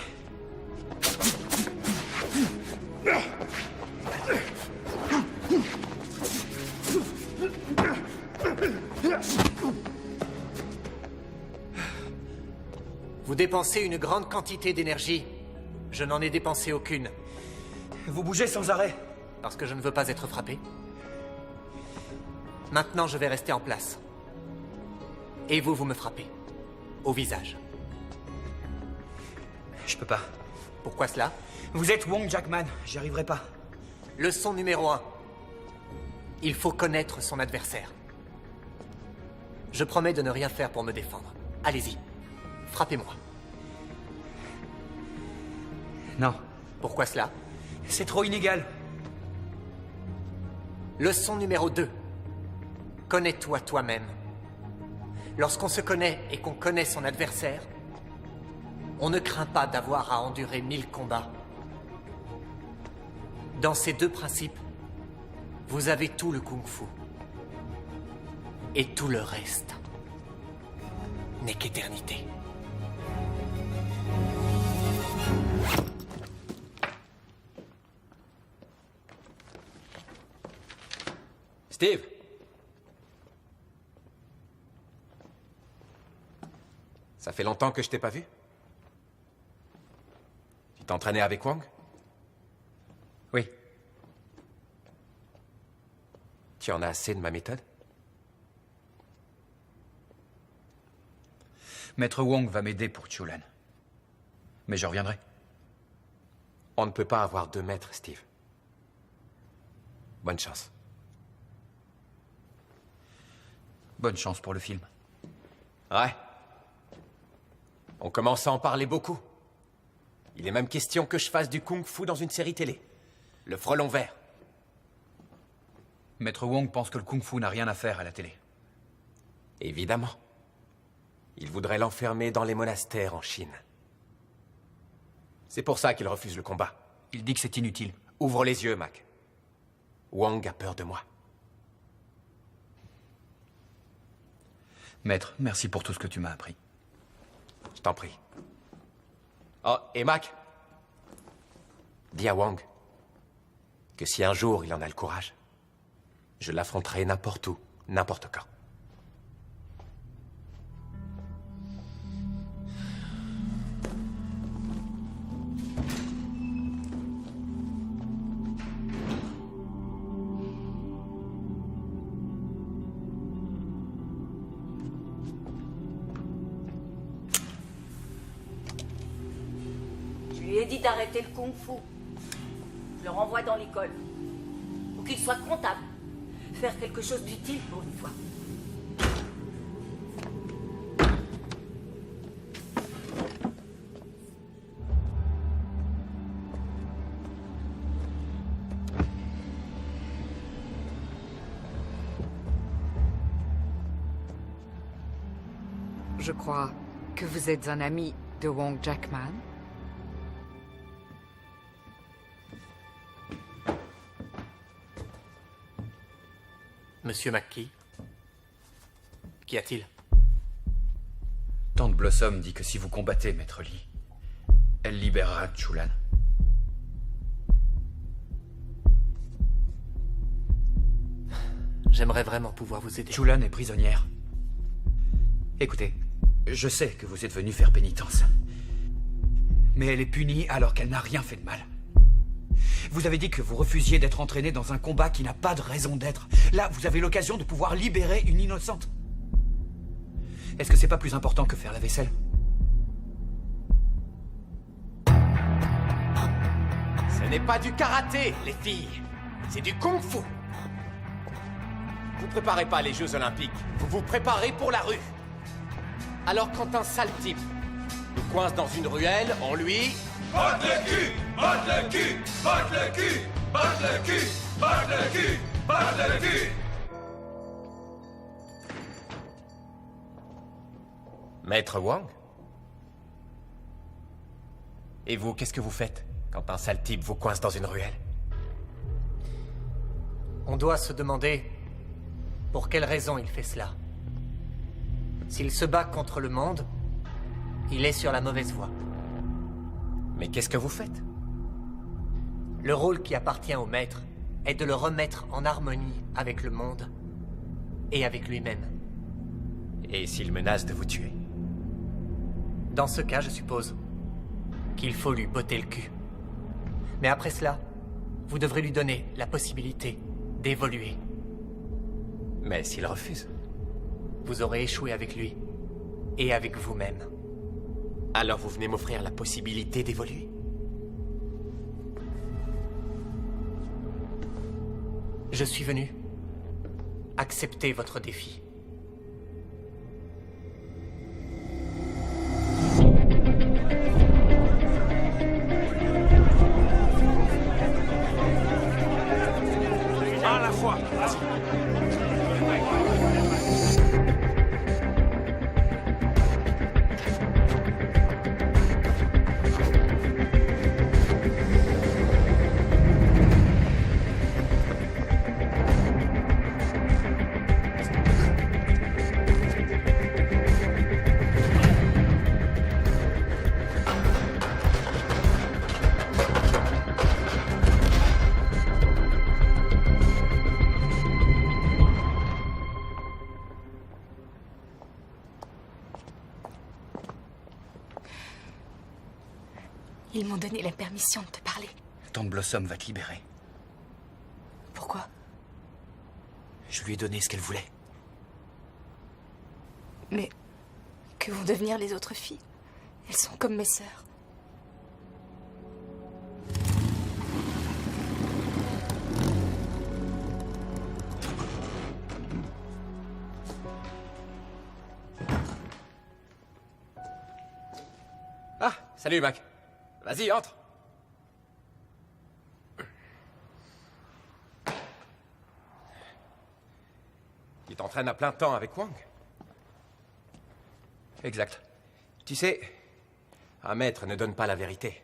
Vous dépensez une grande quantité d'énergie. Je n'en ai dépensé aucune. Vous bougez sans arrêt. Parce que je ne veux pas être frappé. Maintenant, je vais rester en place. Et vous, vous me frappez. Au visage. Je peux pas. Pourquoi cela? Vous êtes Wong Jackman, j'y arriverai pas. Leçon numéro 1. Il faut connaître son adversaire. Je promets de ne rien faire pour me défendre. Allez-y. Frappez-moi. Non. Pourquoi cela? C'est trop inégal. Leçon numéro 2. Connais-toi toi-même. Lorsqu'on se connaît et qu'on connaît son adversaire, on ne craint pas d'avoir à endurer 1000 combats. Dans ces deux principes, vous avez tout le kung-fu. Et tout le reste n'est qu'éternité. Steve! Ça fait longtemps que je t'ai pas vu? Tu t'entraînais avec Wong? Oui. Tu en as assez de ma méthode? Maître Wong va m'aider pour Chulan. Mais je reviendrai. On ne peut pas avoir 2 maîtres, Steve. Bonne chance. Bonne chance pour le film. Ouais. On commence à en parler beaucoup. Il est même question que je fasse du kung-fu dans une série télé. Le frelon vert. Maître Wong pense que le kung-fu n'a rien à faire à la télé. Évidemment. Il voudrait l'enfermer dans les monastères en Chine. C'est pour ça qu'il refuse le combat. Il dit que c'est inutile. Ouvre les yeux, Mac. Wong a peur de moi. Maître, merci pour tout ce que tu m'as appris. Je t'en prie. Oh, et Mac, dis à Wong que si un jour il en a le courage, je l'affronterai n'importe où, n'importe quand. Je lui ai dit d'arrêter le kung-fu. Je le renvoie dans l'école. Ou qu'il soit comptable. Faire quelque chose d'utile pour une fois. Je crois que vous êtes un ami de Wong Jackman. Monsieur McKee, qu'y a-t-il? Tante Blossom dit que si vous combattez, Maître Lee, elle libérera Chulan. J'aimerais vraiment pouvoir vous aider. Chulan est prisonnière. Écoutez, je sais que vous êtes venu faire pénitence. Mais elle est punie alors qu'elle n'a rien fait de mal. Vous avez dit que vous refusiez d'être entraîné dans un combat qui n'a pas de raison d'être. Là, vous avez l'occasion de pouvoir libérer une innocente. Est-ce que c'est pas plus important que faire la vaisselle? Ce n'est pas du karaté, les filles. C'est du kung-fu. Vous préparez pas les Jeux Olympiques. Vous vous préparez pour la rue. Alors quand un sale type nous coince dans une ruelle, on lui... Batte le cul! Batte le cul! Batte le cul! Batte le cul! Batte le cul! Batte le cul! Maître Wang? Et vous, qu'est-ce que vous faites quand un sale type vous coince dans une ruelle? On doit se demander pour quelle raison il fait cela. S'il se bat contre le monde, il est sur la mauvaise voie. Mais qu'est-ce que vous faites? Le rôle qui appartient au maître est de le remettre en harmonie avec le monde et avec lui-même. Et s'il menace de vous tuer? Dans ce cas, je suppose qu'il faut lui botter le cul. Mais après cela, vous devrez lui donner la possibilité d'évoluer. Mais s'il refuse? Vous aurez échoué avec lui et avec vous-même. Alors vous venez m'offrir la possibilité d'évoluer? Je suis venu accepter votre défi. À la fois. Ils m'ont donné la permission de te parler. Tante Blossom va te libérer. Pourquoi? Je lui ai donné ce qu'elle voulait. Mais que vont devenir les autres filles? Elles sont comme mes sœurs. Ah, salut Mac. Vas-y, entre. Tu t'entraînes à plein temps avec Wang? Exact. Tu sais, un maître ne donne pas la vérité.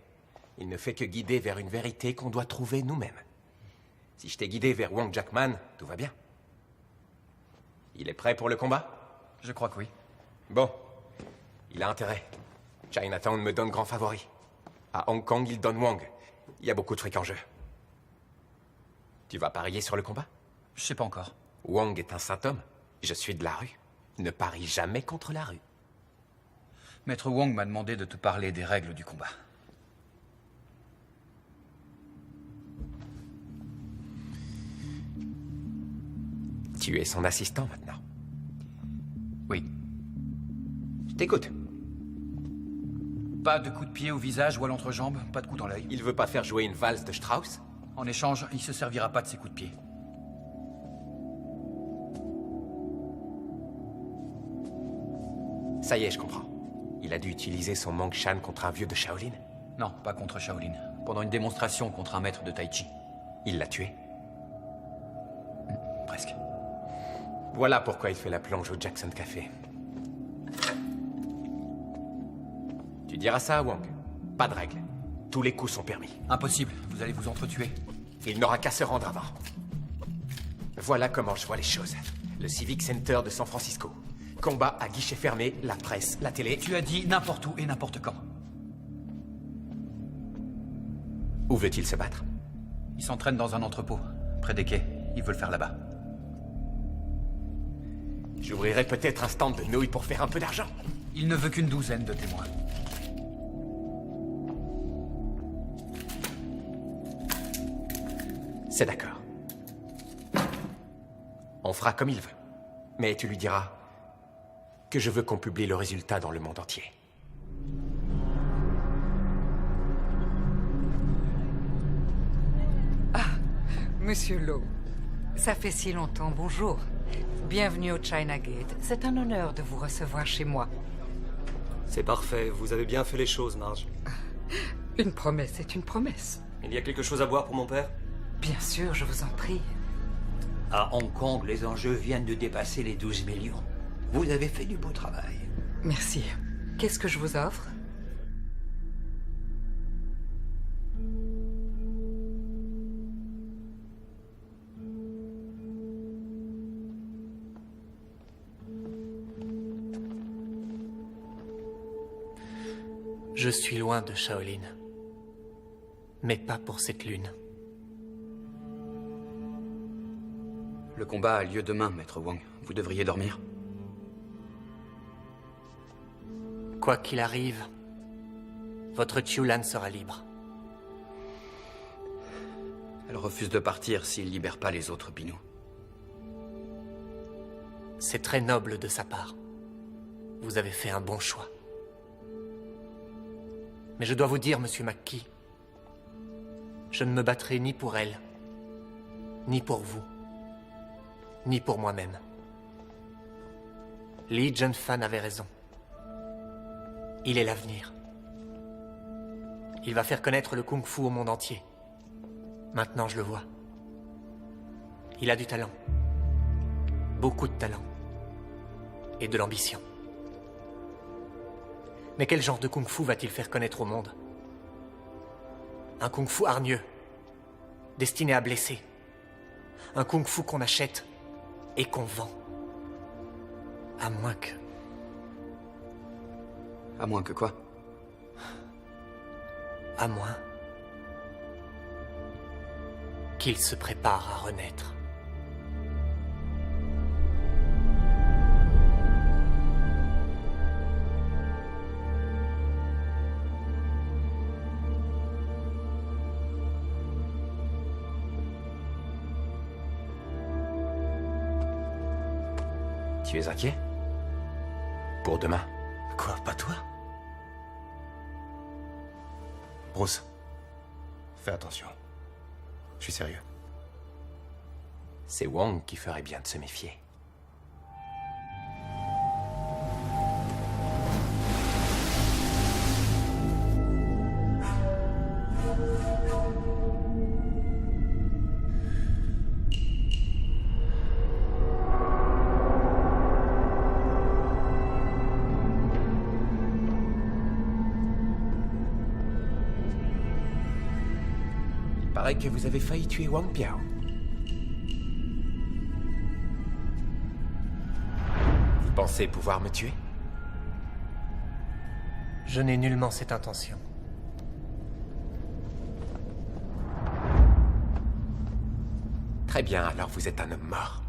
Il ne fait que guider vers une vérité qu'on doit trouver nous-mêmes. Si je t'ai guidé vers Wang Jackman, tout va bien. Il est prêt pour le combat? Je crois que oui. Bon. Il a intérêt. Chinatown me donne grand favori. À Hong Kong, il donne Wang. Il y a beaucoup de fric en jeu. Tu vas parier sur le combat? Je sais pas encore. Wang est un saint homme. Je suis de la rue. Ne parie jamais contre la rue. Maître Wang m'a demandé de te parler des règles du combat. Tu es son assistant maintenant. Oui. Je t'écoute. Pas de coup de pied au visage ou à l'entrejambe, pas de coup dans l'œil. Il veut pas faire jouer une valse de Strauss? En échange, il se servira pas de ses coups de pied. Ça y est, je comprends. Il a dû utiliser son Mang Shan contre un vieux de Shaolin? Non, pas contre Shaolin. Pendant une démonstration contre un maître de Tai Chi. Il l'a tué? Presque. Voilà pourquoi il fait la plonge au Jackson Café. Tu diras ça à Wang. Pas de règles. Tous les coups sont permis. Impossible, vous allez vous entretuer. Il n'aura qu'à se rendre avant. Voilà comment je vois les choses. Le Civic Center de San Francisco. Combat à guichet fermé, la presse, la télé... Tu as dit n'importe où et n'importe quand. Où veut-il se battre? Il s'entraîne dans un entrepôt, près des quais. Il veut le faire là-bas. J'ouvrirai peut-être un stand de nouilles pour faire un peu d'argent. Il ne veut qu'une douzaine de témoins. C'est d'accord. On fera comme il veut. Mais tu lui diras que je veux qu'on publie le résultat dans le monde entier. Ah, Monsieur Lowe, ça fait si longtemps, bonjour. Bienvenue au China Gate. C'est un honneur de vous recevoir chez moi. C'est parfait, vous avez bien fait les choses, Marge. Une promesse est une promesse. Il y a quelque chose à boire pour mon père? Bien sûr, je vous en prie. À Hong Kong, les enjeux viennent de dépasser les 12 millions. Vous avez fait du beau travail. Merci. Qu'est-ce que je vous offre? Je suis loin de Shaolin. Mais pas pour cette lune. Le combat a lieu demain, Maître Wang. Vous devriez dormir. Quoi qu'il arrive, votre Chulan sera libre. Elle refuse de partir s'il libère pas les autres Binous. C'est très noble de sa part. Vous avez fait un bon choix. Mais je dois vous dire, Monsieur McKee, je ne me battrai ni pour elle, ni pour vous, ni pour moi-même. Li Junfan avait raison. Il est l'avenir. Il va faire connaître le kung-fu au monde entier. Maintenant, je le vois. Il a du talent. Beaucoup de talent. Et de l'ambition. Mais quel genre de kung-fu va-t-il faire connaître au monde? Un kung-fu hargneux, destiné à blesser. Un kung-fu qu'on achète et qu'on vend. À moins que... À moins que quoi? À moins qu'il se prépare à renaître. Tu es inquiet? Pour demain? Quoi, pas toi? Bruce, fais attention. Je suis sérieux. C'est Wang qui ferait bien de se méfier. Paraît que vous avez failli tuer Wang Piao. Vous pensez pouvoir me tuer? Je n'ai nullement cette intention. Très bien, alors vous êtes un homme mort.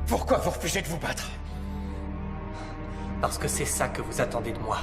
Pourquoi vous refusez de vous battre? Parce que c'est ça que vous attendez de moi.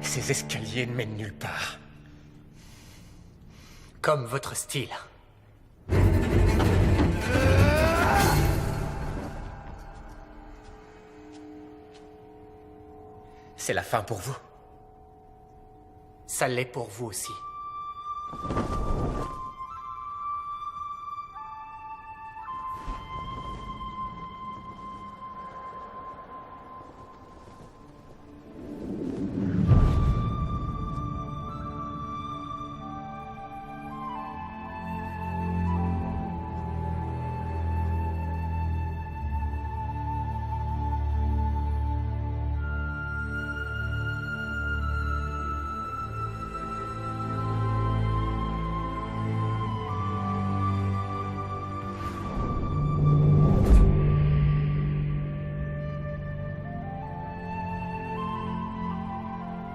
Ces escaliers ne mènent nulle part. Comme votre style. C'est la fin pour vous. Ça l'est pour vous aussi.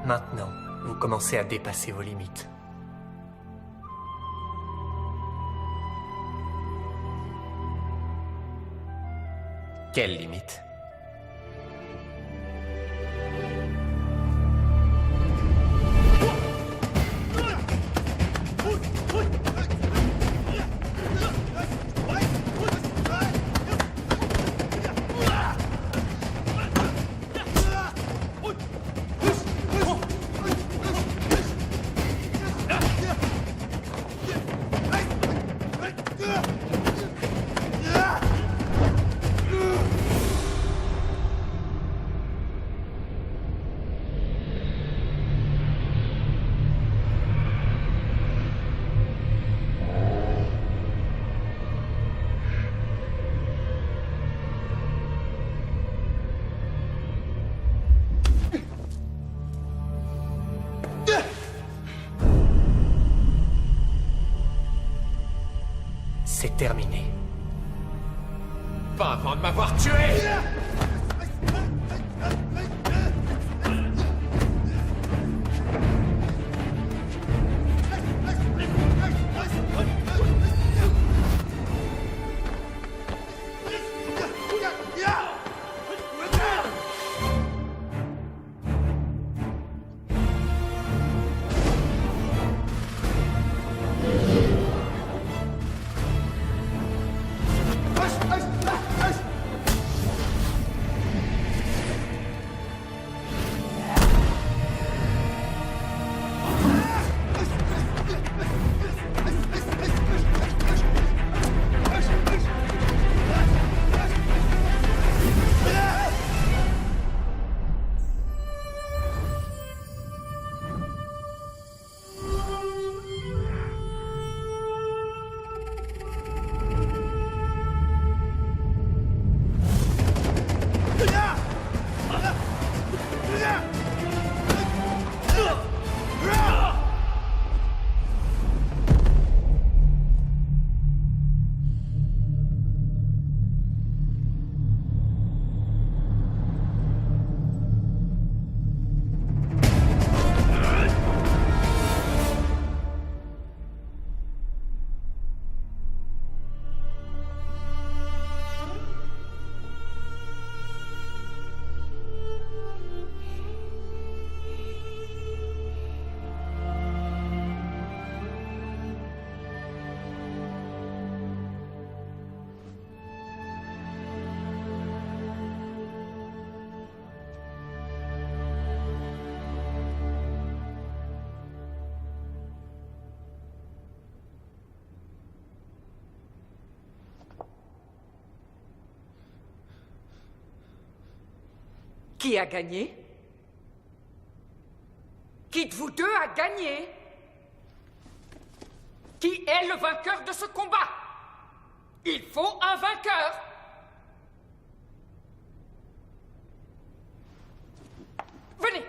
Maintenant, vous commencez à dépasser vos limites. Quelle limite? C'est terminé. Pas avant de m'avoir tué! Qui a gagné? Qui de vous deux a gagné? Qui est le vainqueur de ce combat? Il faut un vainqueur! Venez!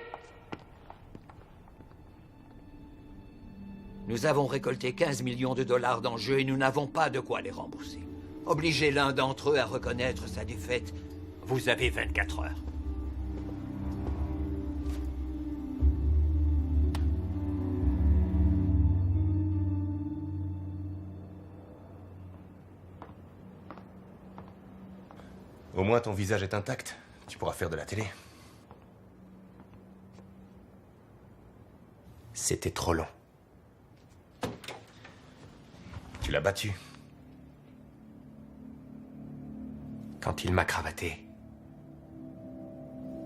Nous avons récolté 15 millions de dollars d'enjeux et nous n'avons pas de quoi les rembourser. Obligez l'un d'entre eux à reconnaître sa défaite. Vous avez 24 heures. Au moins ton visage est intact. Tu pourras faire de la télé. C'était trop long. Tu l'as battu. Quand il m'a cravaté,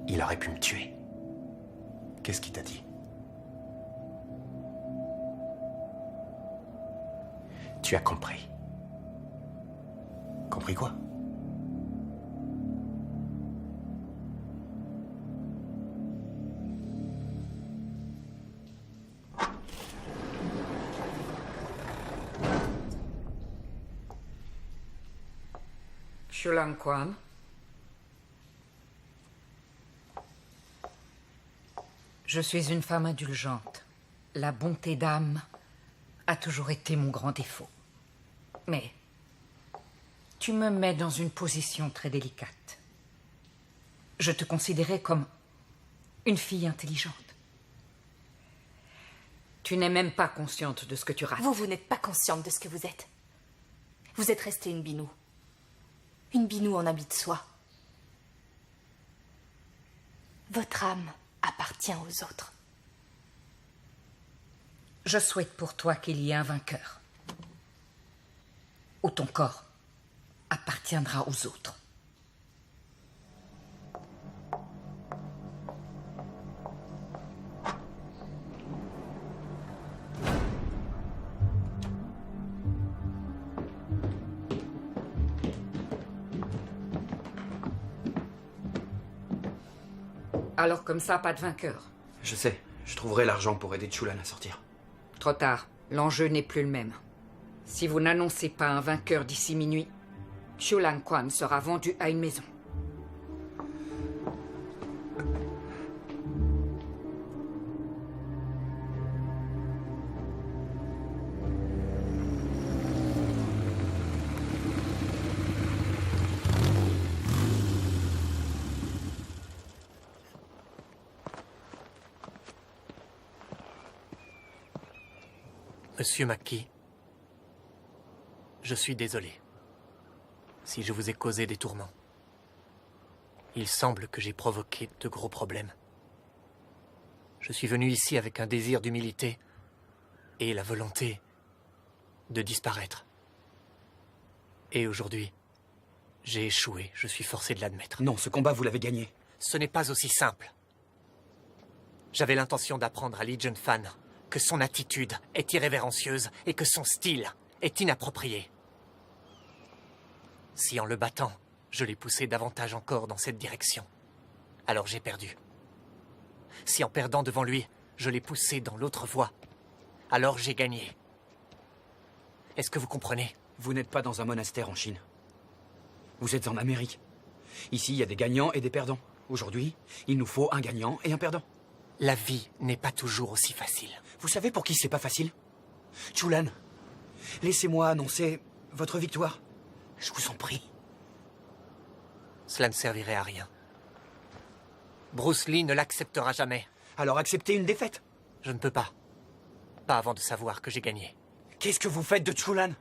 il aurait pu me tuer. Qu'est-ce qu'il t'a dit? Tu as compris. Compris quoi? Shulang Quan. Je suis une femme indulgente. La bonté d'âme a toujours été mon grand défaut. Mais tu me mets dans une position très délicate. Je te considérais comme une fille intelligente. Tu n'es même pas consciente de ce que tu rates. Vous n'êtes pas consciente de ce que vous êtes. Vous êtes restée une binou. Une binou en habit de soie. Votre âme appartient aux autres. Je souhaite pour toi qu'il y ait un vainqueur. Ou ton corps appartiendra aux autres. Alors comme ça, pas de vainqueur. Je sais, je trouverai l'argent pour aider Chulan à sortir. Trop tard, l'enjeu n'est plus le même. Si vous n'annoncez pas un vainqueur d'ici minuit, Chulan Quan sera vendu à une maison. Monsieur McKee, je suis désolé si je vous ai causé des tourments. Il semble que j'ai provoqué de gros problèmes. Je suis venu ici avec un désir d'humilité et la volonté de disparaître. Et aujourd'hui, j'ai échoué, je suis forcé de l'admettre. Non, ce combat, vous l'avez gagné. Ce n'est pas aussi simple. J'avais l'intention d'apprendre à Li Junfan que son attitude est irrévérencieuse et que son style est inapproprié. Si en le battant, je l'ai poussé davantage encore dans cette direction, alors j'ai perdu. Si en perdant devant lui, je l'ai poussé dans l'autre voie, alors j'ai gagné. Est-ce que vous comprenez? Vous n'êtes pas dans un monastère en Chine. Vous êtes en Amérique. Ici, il y a des gagnants et des perdants. Aujourd'hui, il nous faut un gagnant et un perdant. La vie n'est pas toujours aussi facile. Vous savez pour qui c'est pas facile? Chulan, laissez-moi annoncer votre victoire. Je vous en prie. Cela ne servirait à rien. Bruce Lee ne l'acceptera jamais. Alors acceptez une défaite. Je ne peux pas. Pas avant de savoir que j'ai gagné. Qu'est-ce que vous faites de Chulan?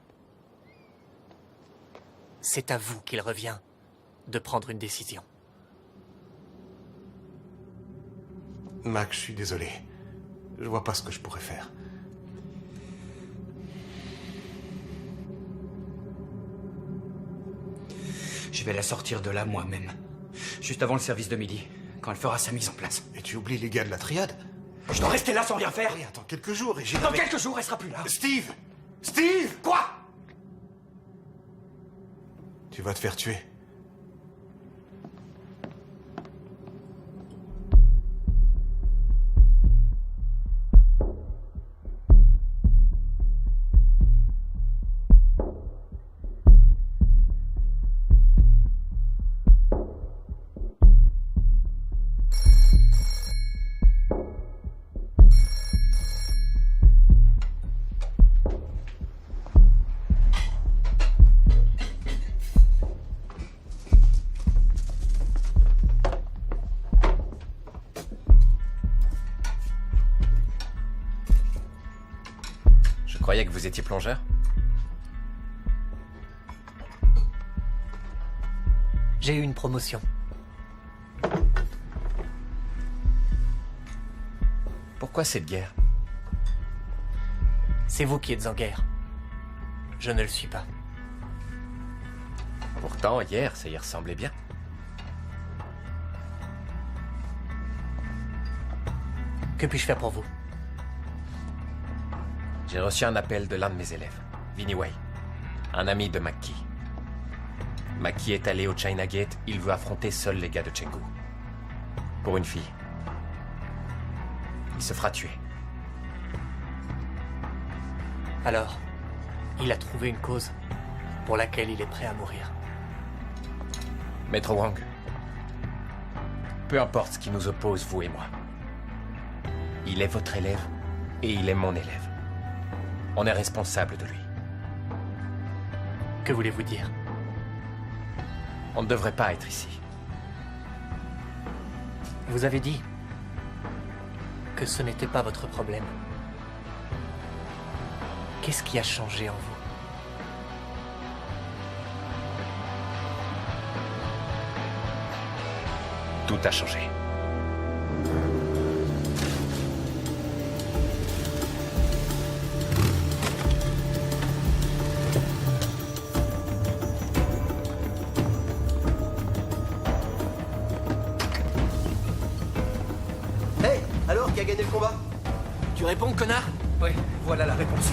C'est à vous qu'il revient de prendre une décision. Mac, je suis désolé. Je vois pas ce que je pourrais faire. Je vais la sortir de là moi-même. Juste avant le service de midi, quand elle fera sa mise en place. Et tu oublies les gars de la triade? Je dois rester là sans rien faire. Allez, attends quelques jours et j'ai... Dans quelques jours, elle sera plus là. Steve! Steve! Quoi? Tu vas te faire tuer. Je croyais que vous étiez plongeur. J'ai eu une promotion. Pourquoi cette guerre? C'est vous qui êtes en guerre. Je ne le suis pas. Pourtant, hier, ça y ressemblait bien. Que puis-je faire pour vous? J'ai reçu un appel de l'un de mes élèves, Vinnie Wei, un ami de McKee. McKee est allé au China Gate, il veut affronter seul les gars de Chengdu. Pour une fille. Il se fera tuer. Alors, il a trouvé une cause pour laquelle il est prêt à mourir. Maître Wang, peu importe ce qui nous oppose, vous et moi. Il est votre élève et il est mon élève. On est responsable de lui. Que voulez-vous dire? On ne devrait pas être ici. Vous avez dit que ce n'était pas votre problème. Qu'est-ce qui a changé en vous? Tout a changé. Hey, alors, qui a gagné le combat? Tu réponds, connard? Oui, voilà la réponse.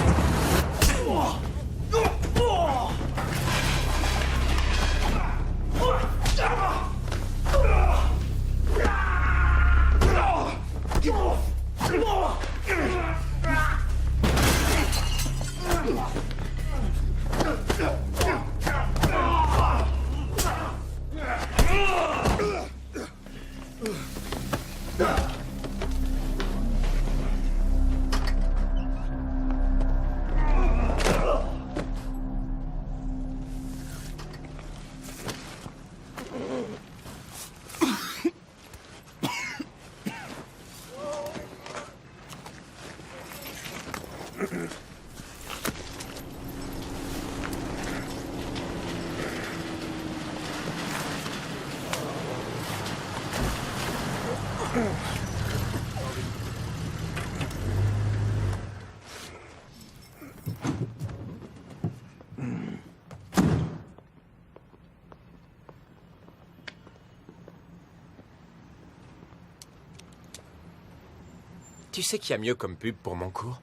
Tu sais qu'il y a mieux comme pub pour mon cours?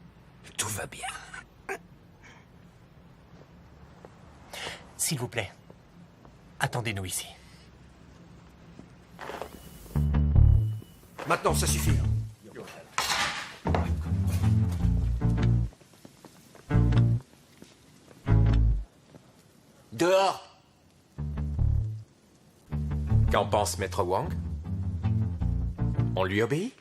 Tout va bien. S'il vous plaît, attendez-nous ici. Maintenant, ça suffit. Dehors! Qu'en pense Maître Wang? On lui obéit?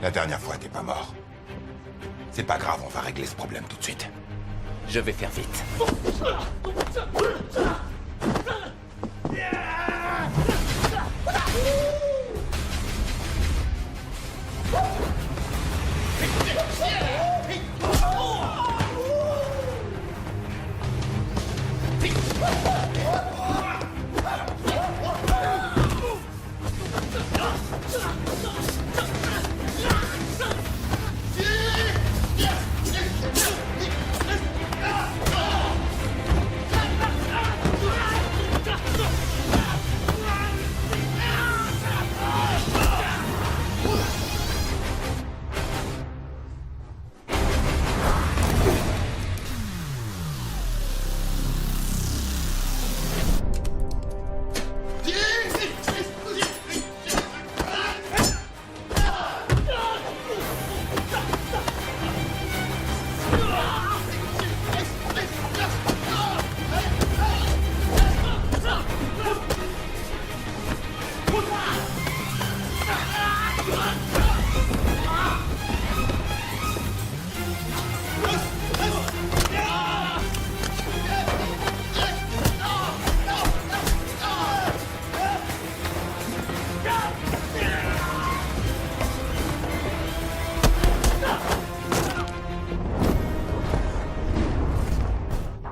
La dernière fois, t'es pas mort. C'est pas grave, on va régler ce problème tout de suite. Je vais faire vite.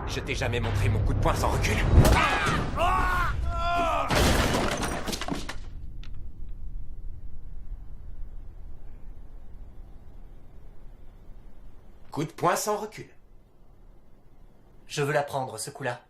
Je t'ai jamais montré mon coup de poing sans recul. Coup de poing sans recul. Je veux la prendre, ce coup-là.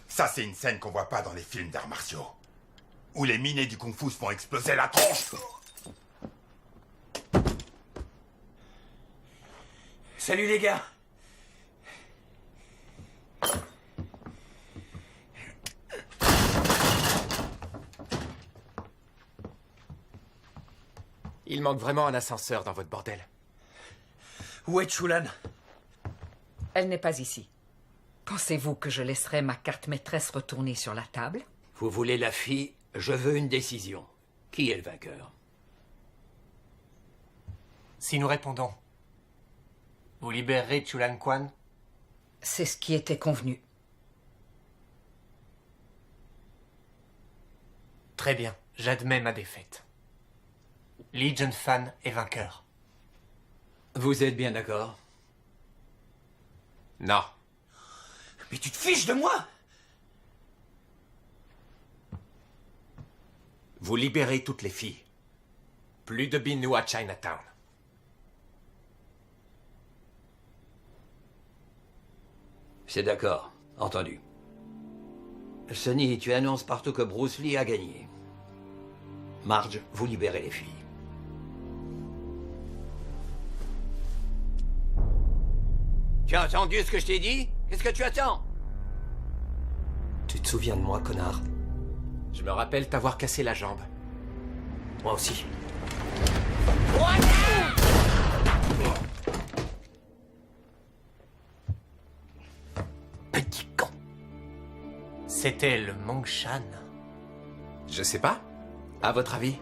Ça, c'est une scène qu'on voit pas dans les films d'arts martiaux. Où les minés du kung-fu se font exploser la tronche. Salut les gars. Il manque vraiment un ascenseur dans votre bordel. Où est Chulan? Elle n'est pas ici. Pensez-vous que je laisserai ma carte maîtresse retourner sur la table? Vous voulez la fille? Je veux une décision. Qui est le vainqueur? Si nous répondons, vous libérerez Chulan Quan? C'est ce qui était convenu. Très bien, j'admets ma défaite. Li Junfan est vainqueur. Vous êtes bien d'accord? Non. Mais tu te fiches de moi? Vous libérez toutes les filles. Plus de Binu à Chinatown. C'est d'accord. Entendu. Sonny, tu annonces partout que Bruce Lee a gagné. Marge, vous libérez les filles. Tu as entendu ce que je t'ai dit? Qu'est-ce que tu attends? Tu te souviens de moi, connard? Je me rappelle t'avoir cassé la jambe. Moi aussi. Petit con. C'était le Mongshan. Je sais pas. À votre avis?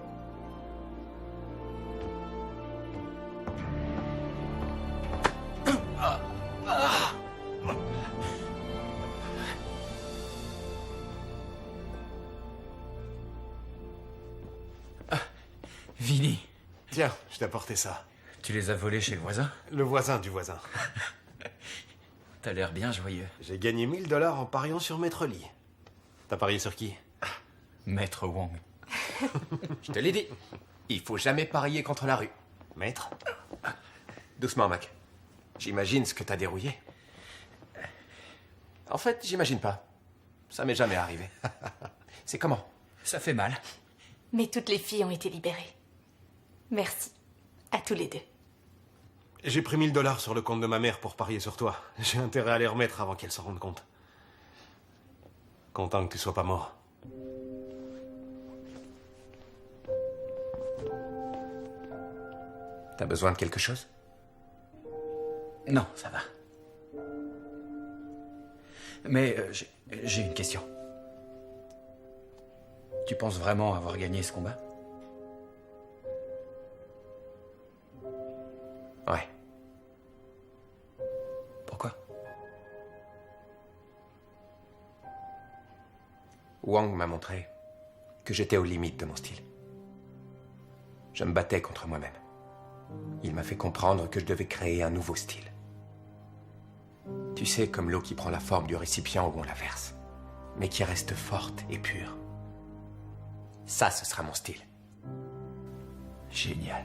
Vinny. Tiens, je t'ai apporté ça. Tu les as volés chez le voisin? Le voisin du voisin. T'as l'air bien joyeux. J'ai gagné 1000 $ en pariant sur Maître Lee. T'as parié sur qui? Maître Wong. Je te l'ai dit. Il faut jamais parier contre la rue. Maître? Doucement, Mac. J'imagine ce que t'as dérouillé. En fait, j'imagine pas. Ça m'est jamais arrivé. C'est comment? Ça fait mal. Mais toutes les filles ont été libérées. Merci. À tous les deux. J'ai pris 1000 $ sur le compte de ma mère pour parier sur toi. J'ai intérêt à les remettre avant qu'elle s'en rende compte. Content que tu sois pas mort. T'as besoin de quelque chose? Non, ça va. Mais j'ai une question. Tu penses vraiment avoir gagné ce combat? Ouais. Pourquoi? Wang m'a montré que j'étais aux limites de mon style. Je me battais contre moi-même. Il m'a fait comprendre que je devais créer un nouveau style. Tu sais, comme l'eau qui prend la forme du récipient où on la verse, mais qui reste forte et pure. Ça, ce sera mon style. Génial.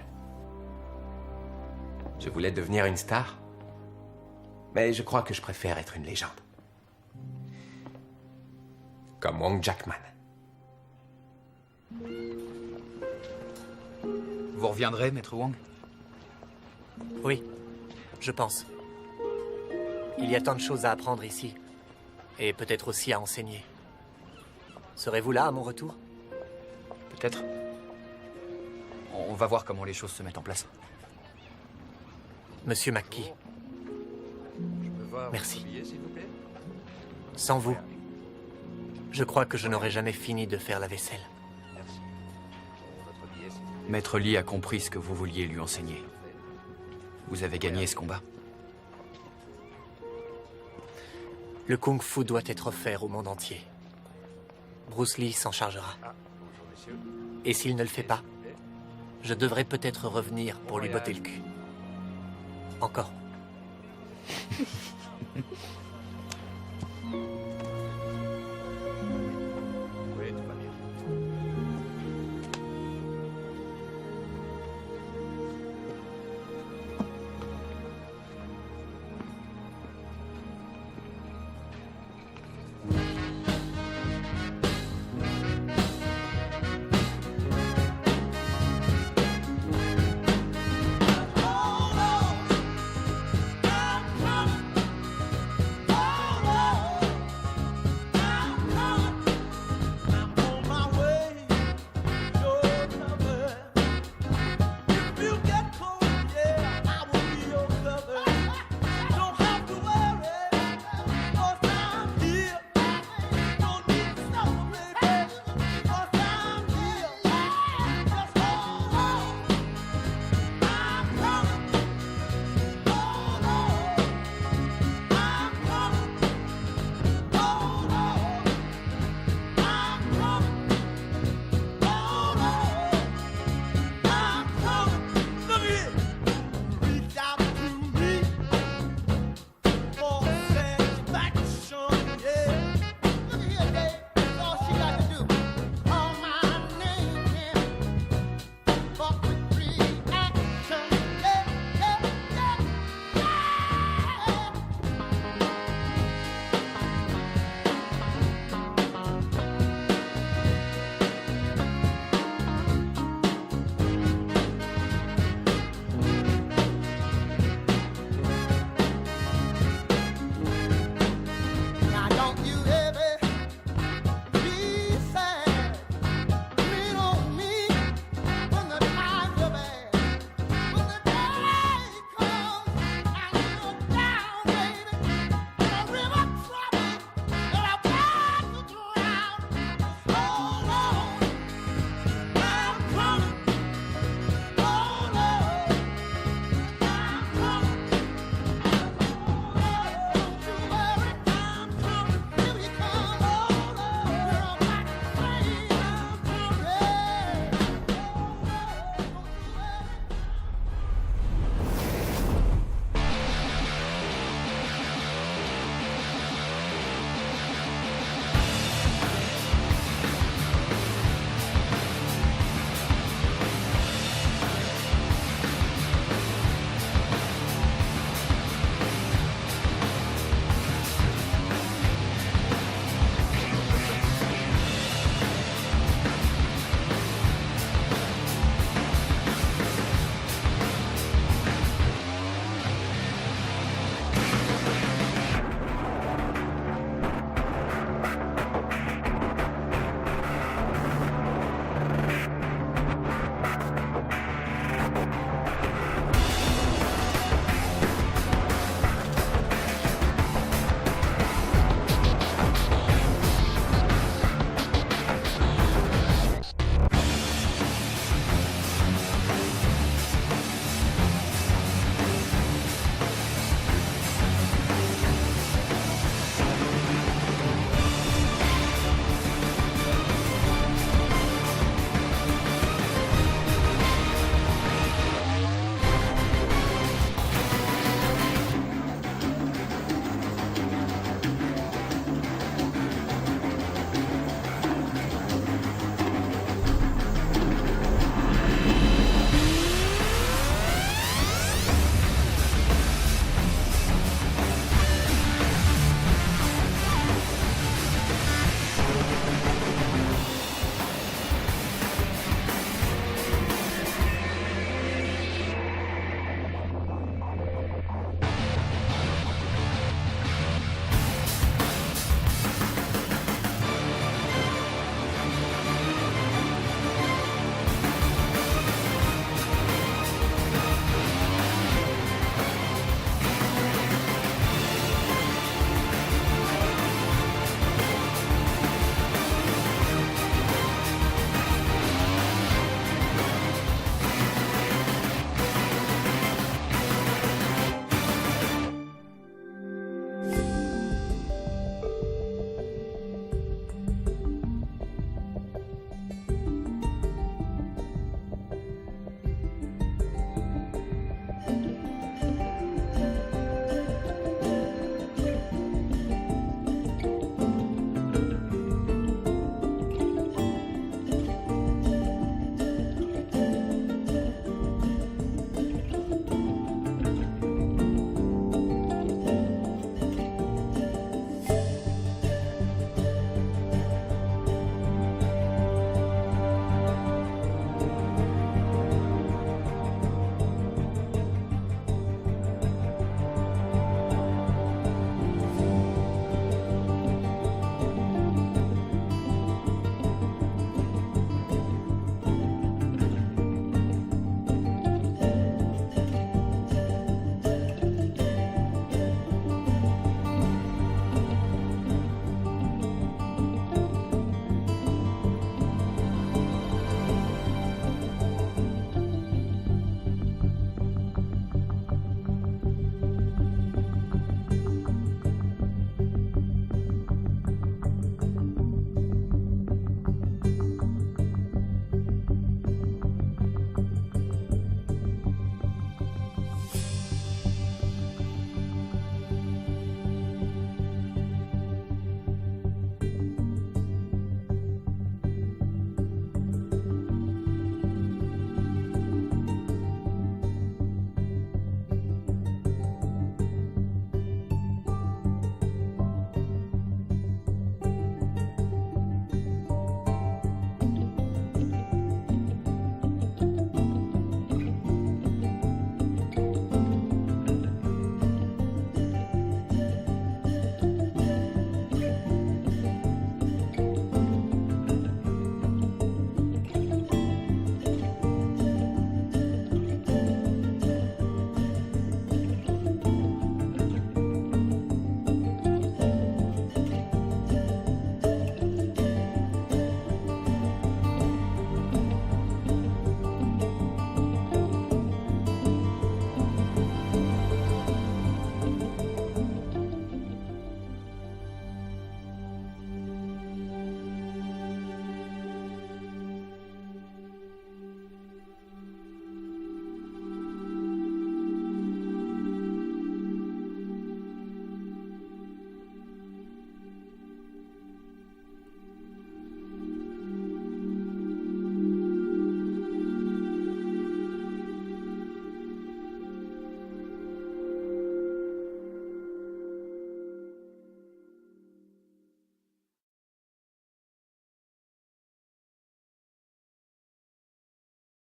Je voulais devenir une star, mais je crois que je préfère être une légende. Comme Wang Jackman. Vous reviendrez, Maître Wang? Oui, je pense. Il y a tant de choses à apprendre ici, et peut-être aussi à enseigner. Serez-vous là à mon retour? Peut-être. On va voir comment les choses se mettent en place. Monsieur McKee, merci. Billet, s'il vous plaît. Sans vous, je crois que je n'aurais jamais fini de faire la vaisselle. Maître Lee a compris ce que vous vouliez lui enseigner. Vous avez gagné ce combat. Le kung-fu doit être offert au monde entier. Bruce Lee s'en chargera. Et s'il ne le fait pas, je devrais peut-être revenir pour lui botter le cul. Encore.